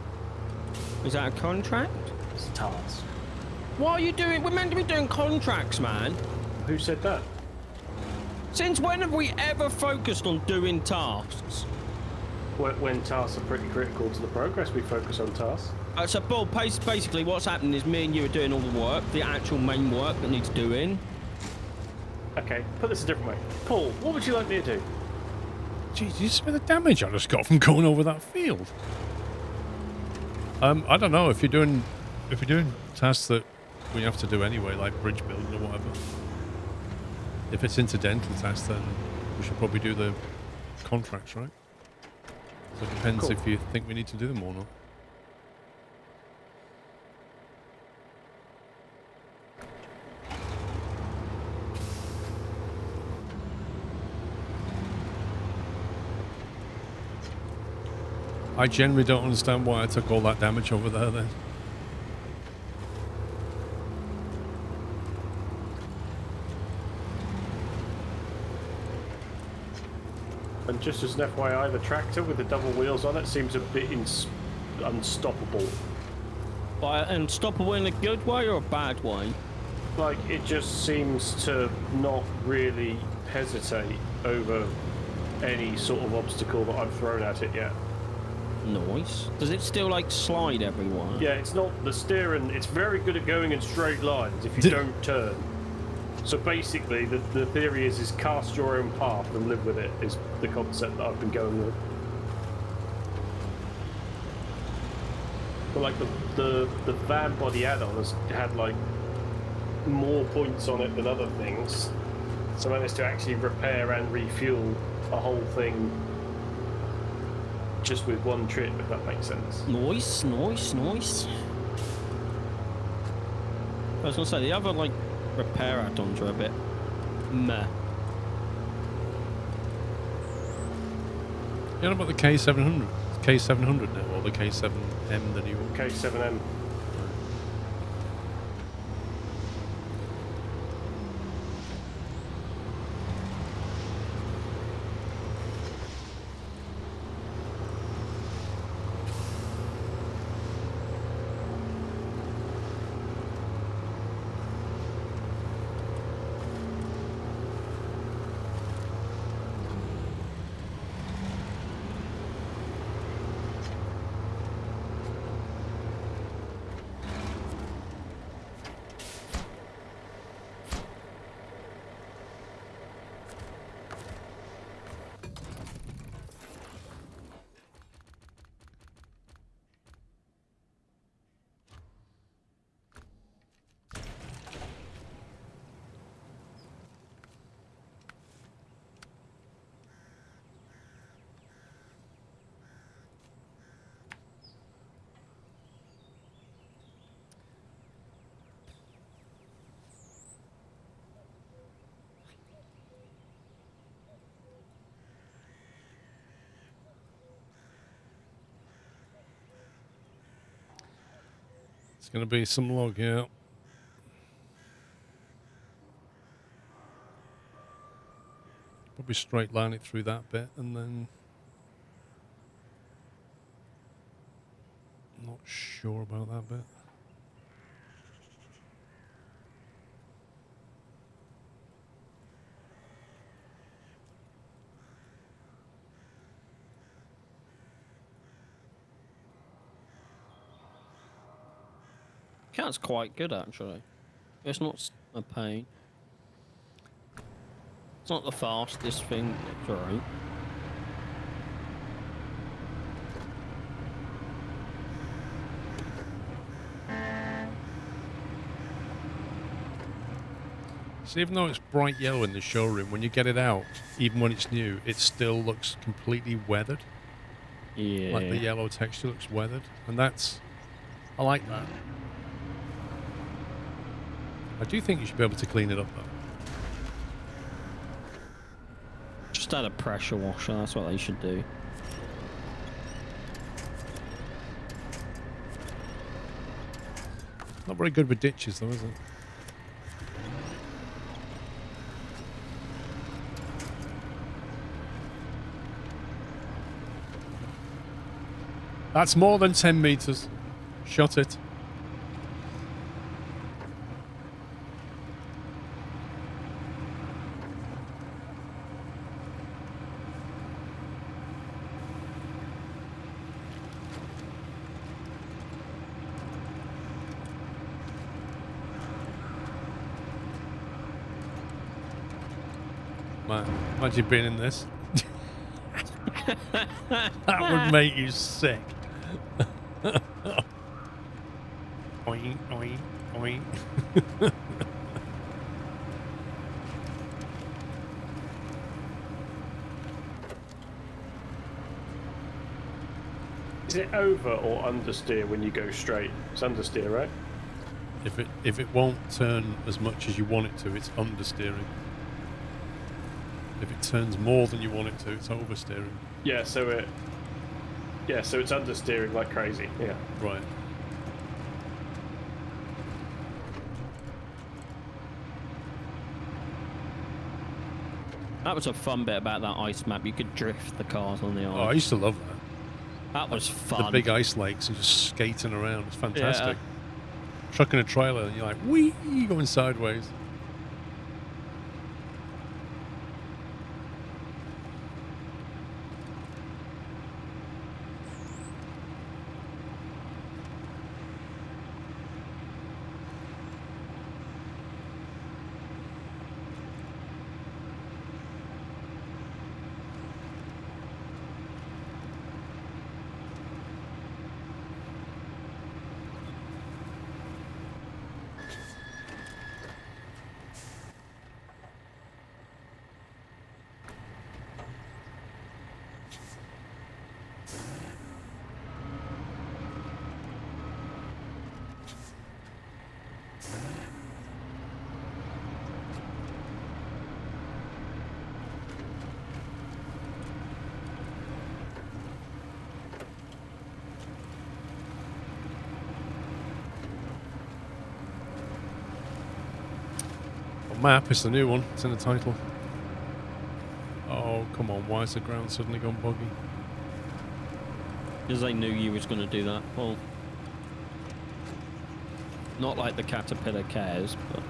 Is that a contract? It's a task. What are you doing? We're meant to be doing contracts, man. Who said that? Since when have we ever focused on doing tasks? When tasks are pretty critical to the progress, we focus on tasks. So, Paul, basically what's happening is me and you are doing all the work, the actual main work that needs doing. Okay, put this a different way. Paul, what would you like me to do? Jeez, you see the damage I just got from going over that field. I don't know if you're doing tasks that we have to do anyway, like bridge building or whatever. If it's incidental tasks, then we should probably do the contracts, right? So it depends Cool. if you think we need to do them or not. I generally don't understand why I took all that damage over there then. And just as an FYI, the tractor with the double wheels on it seems a bit unstoppable. By unstoppable in a good way or a bad way? Like, it just seems to not really hesitate over any sort of obstacle that I've thrown at it yet. Nice. Does it still, like, slide everywhere? Yeah, it's not the steering. It's very good at going in straight lines if you don't turn. So basically, the theory is cast your own path and live with it is the concept that I've been going with. But like the van body add-on has had like more points on it than other things, so I managed to actually repair and refuel a whole thing just with one trip, if that makes sense. Nice, nice, nice. I was gonna say, the other, like, repair add-ons are a bit meh. You know about the K700? K700 now, or the K7M, the new one? K7M. It's going to be some log, yeah. Probably straight line it through that bit and then... Not sure about that bit. Cat's quite good, actually. It's not a pain. It's not the fastest thing, it's alright. So even though it's bright yellow in the showroom, when you get it out, even when it's new, it still looks completely weathered. Yeah. Like the yellow texture looks weathered. And that's... I like that. I do think you should be able to clean it up though. Just add a pressure washer, that's what they should do. Not very good with ditches, though, is it? That's more than 10 meters. Shut it. Man, imagine being in this. That would make you sick. Oink, oink, oink. Is it over or understeer when you go straight? It's understeer, right? If it won't turn as much as you want it to, it's understeering. If it turns more than you want it to, it's oversteering. Yeah, so it's understeering like crazy. Yeah. Right. That was a fun bit about that ice map. You could drift the cars on the ice. Oh, I used to love that. That was fun. The big ice lakes and just skating around. It's fantastic. Trucking a trailer and you're like, wee, going sideways. Map is the new one. It's in the title. Oh, come on. Why is the ground suddenly gone boggy? Because they knew you was going to do that, Paul. Not like the caterpillar cares, but...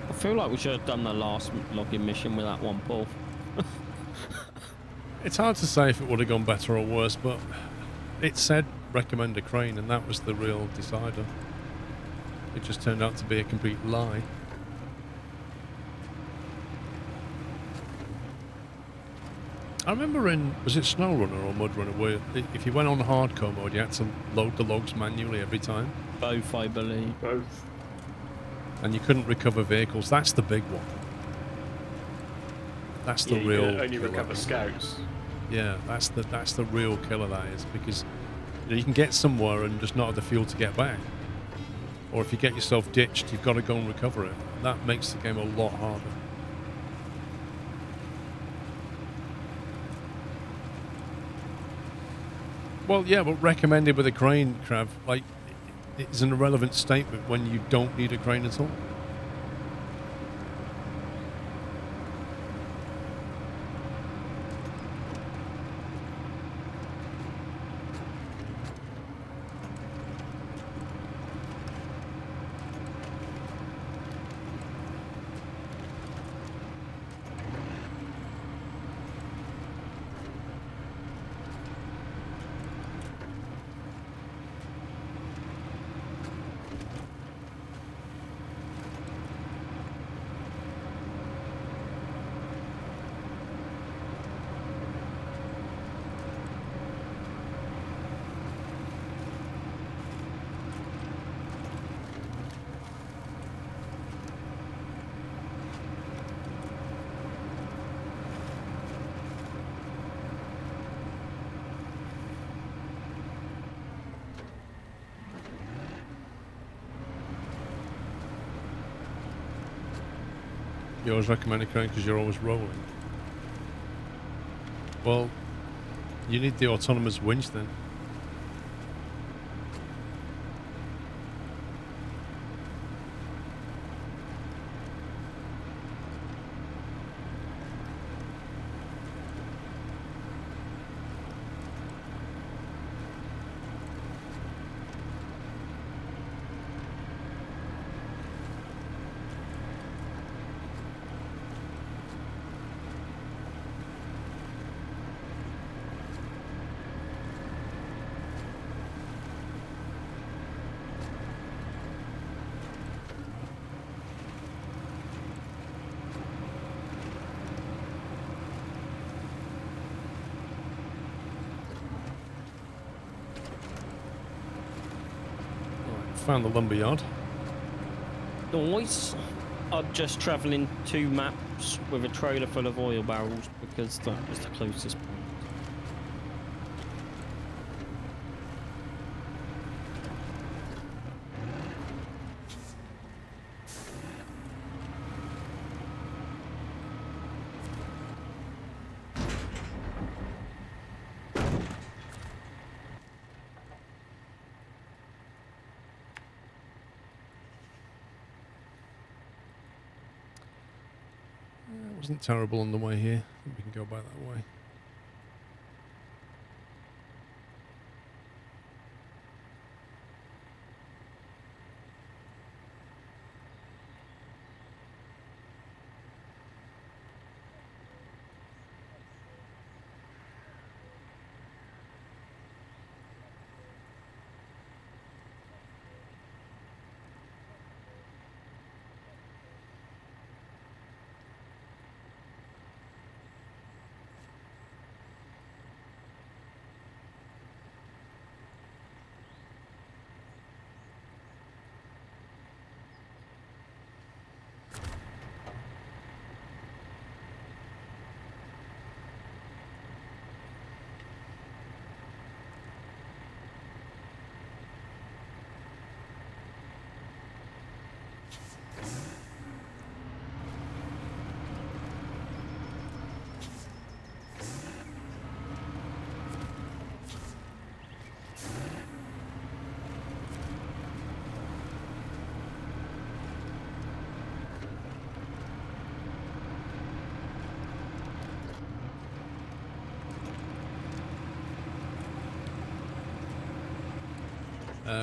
I feel like we should have done the last login mission with that one, Paul. It's hard to say if it would have gone better or worse, but it said recommend a crane, and that was the real decider. It just turned out to be a complete lie. I remember in, was it Snowrunner or Mudrunner, where if you went on hardcore mode, you had to load the logs manually every time? Both, I believe. Both. And you couldn't recover vehicles. That's the big one. That's the real. You can only killer. recover scouts. Yeah, that's the real killer, that is, because you can get somewhere and just not have the fuel to get back. Or if you get yourself ditched, you've got to go and recover it. That makes the game a lot harder. Well, yeah, but recommended with a crane, Krav, like, it's an irrelevant statement when you don't need a crane at all. You always recommend a crane because you're always rolling. Well, you need the autonomous winch then. Found the lumberyard. Nice. I'm just travelling 2 maps with a trailer full of oil barrels because that was the closest point. It wasn't terrible on the way here. I think we can go back that way.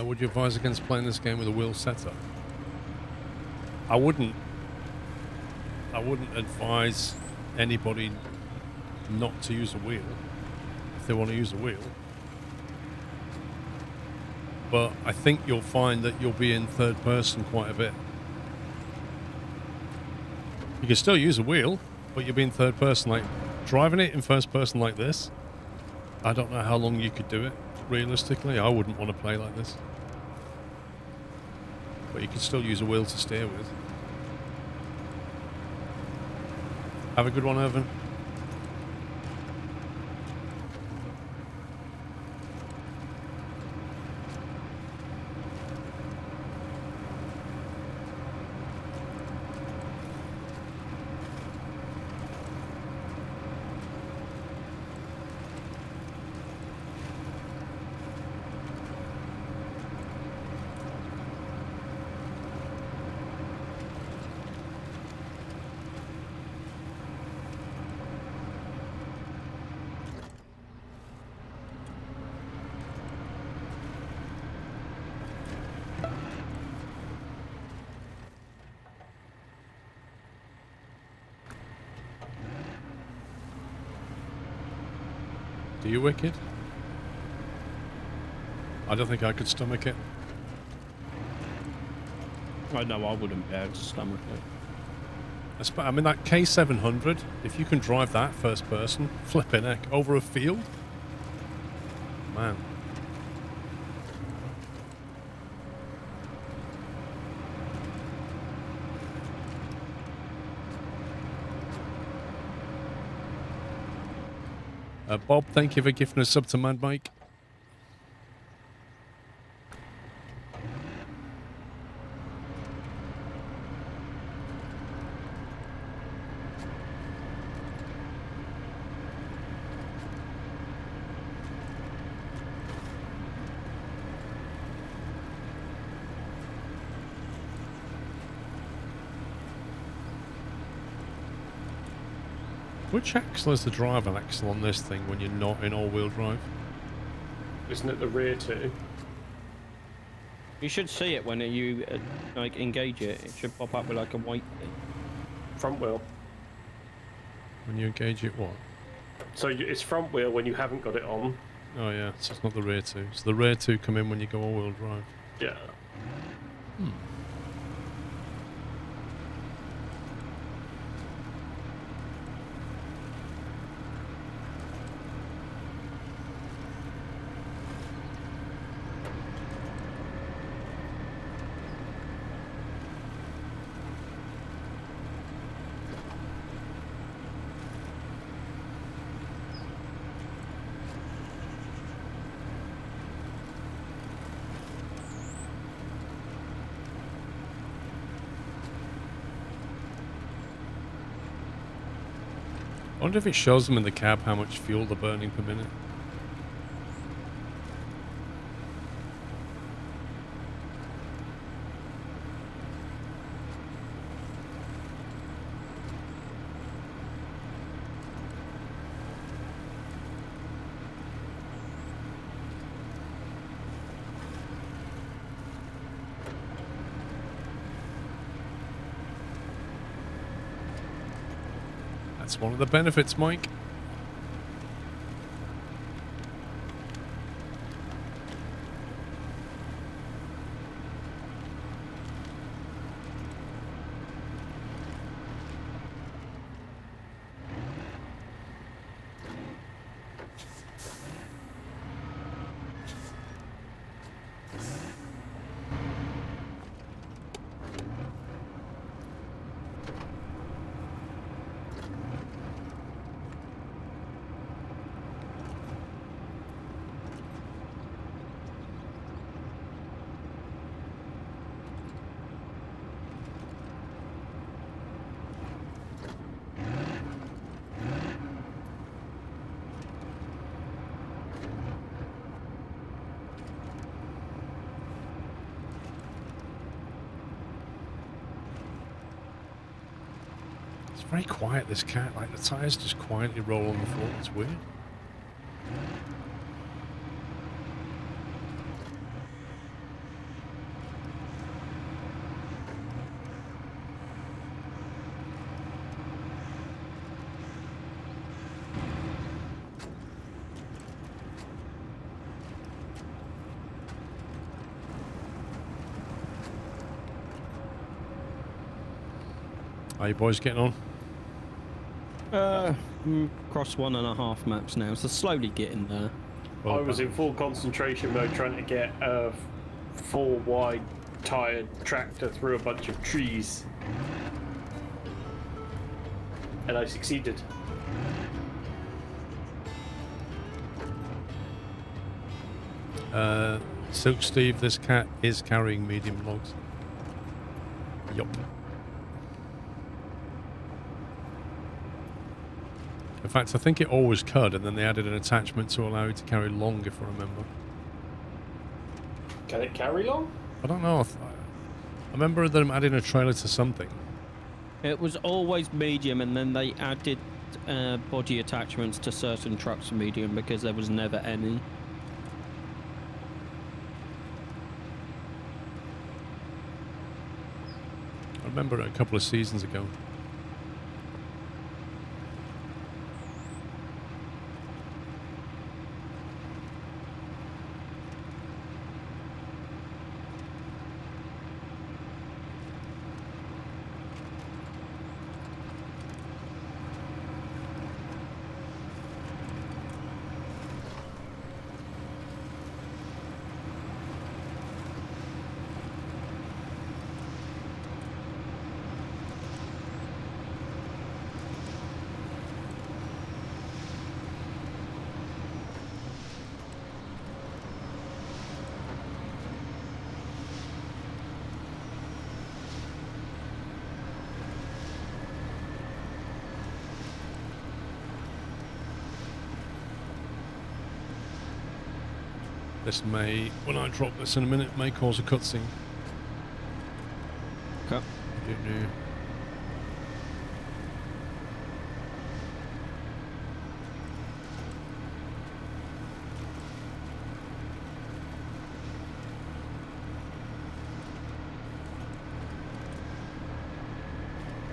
Would you advise against playing this game with a wheel setup? I wouldn't advise anybody not to use a wheel if they want to use a wheel. But I think you'll find that you'll be in third person quite a bit. You can still use a wheel, but you'll be in third person. Like driving it in first person like this, I don't know how long you could do it. Realistically, I wouldn't want to play like this. But you can still use a wheel to steer with. Have a good one, Irvin. Are you wicked? I don't think I could stomach it. I know I wouldn't be able to stomach it. I mean, that K700, if you can drive that first person, flipping heck, over a field, man. Bob, thank you for gifting a sub to Mad Mike. Which axle is the driver axle on this thing when you're not in all-wheel drive? Isn't it the rear two? You should see it when you like engage it. It should pop up with like a white thing. Front wheel. When you engage it, what? So it's front wheel when you haven't got it on. Oh yeah, so it's not the rear two. So the rear two come in when you go all-wheel drive. Yeah. Hmm. I wonder if it shows them in the cab how much fuel they're burning per minute. That's one of the benefits, Mike. It's very quiet, this cat. Like, the tyres just quietly roll on the floor. It's weird. How you boys getting on? Across 1.5 maps now, so slowly getting there. Well, I was in full concentration mode trying to get a 4-wide tired tractor through a bunch of trees. And I succeeded. Silk Steve, this cat is carrying medium logs. Yup. In fact, I think it always could, and then they added an attachment to allow it to carry long, if I remember. Can it carry long? I don't know. I remember them adding a trailer to something. It was always medium, and then they added body attachments to certain trucks medium because there was never any. I remember it a couple of seasons ago. This may, when I drop this in a minute, may cause a cutscene. Okay. I don't know.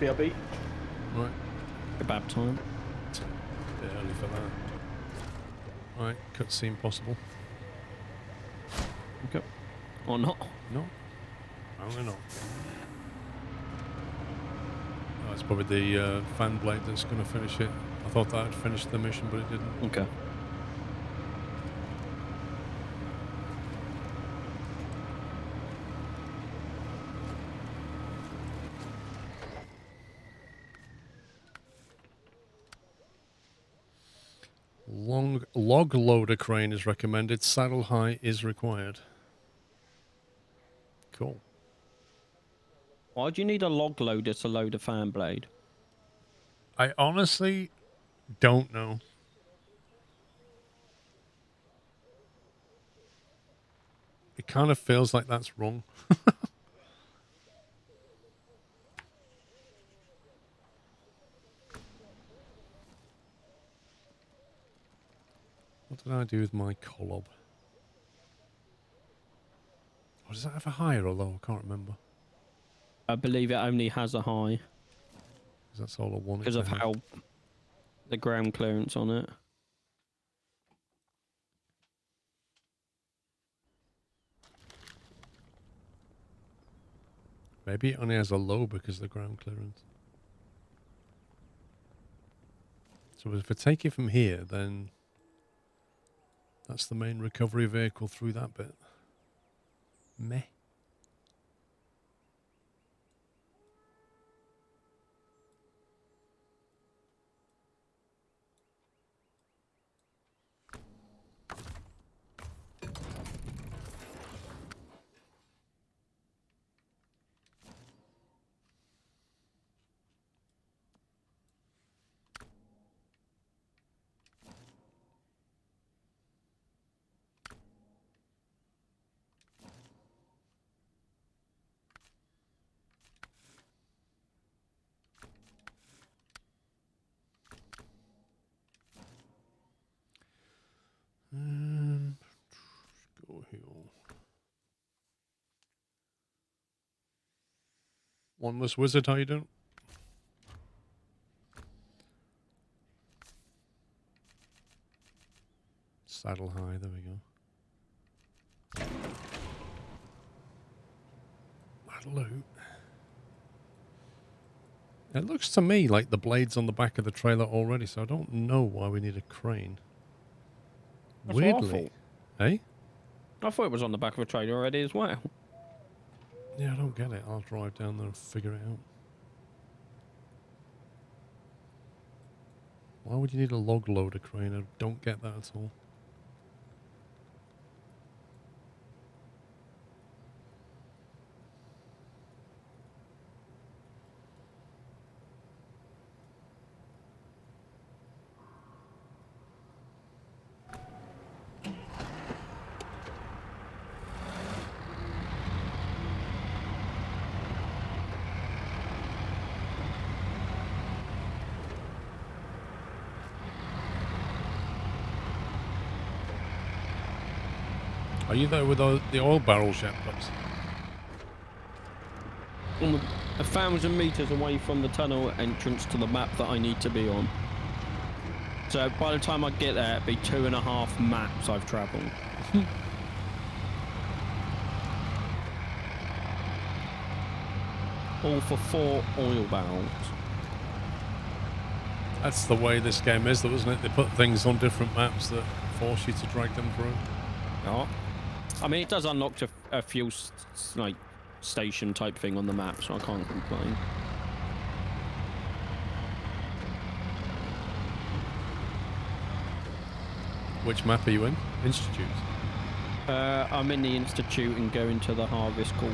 BRB. Right. Kebab time. It's a bit early for that. Right, cutscene possible. Okay. Or not. No. Apparently not. Oh, it's probably the fan blade that's going to finish it. I thought that had finished the mission, but it didn't. Okay. Log loader crane is recommended. Saddle high is required. Cool. Why do you need a log loader to load a fan blade? I honestly don't know. It kind of feels like that's wrong. What did I do with my colob? Oh, does that have a high or a low? I can't remember. I believe it only has a high 'Cause that's all I wanted because to of have. how the ground clearance on it. Maybe it only has a low because of the ground clearance. So if I take it from here, then that's the main recovery vehicle through that bit. Meh. Go here. Oneless Wizard, how you doing? Saddle high, there we go. Loot. It looks to me like the blade's on the back of the trailer already, so I don't know why we need a crane. That's what I Weirdly. Eh? I thought it was on the back of a trailer already as well. Yeah, I don't get it. I'll drive down there and figure it out. Why would you need a log loader crane? I don't get that at all. Are you there with the oil barrels yet, Bubs? I'm 1,000 meters away from the tunnel entrance to the map that I need to be on. So by the time I get there, it'll be 2.5 maps I've travelled. All for 4 oil barrels. That's the way this game is, though, isn't it? They put things on different maps that force you to drag them through. Oh. I mean, it does unlock a fuel like station type thing on the map, so I can't complain. Which map are you in? Institute. I'm in the Institute and going to the Harvest Call.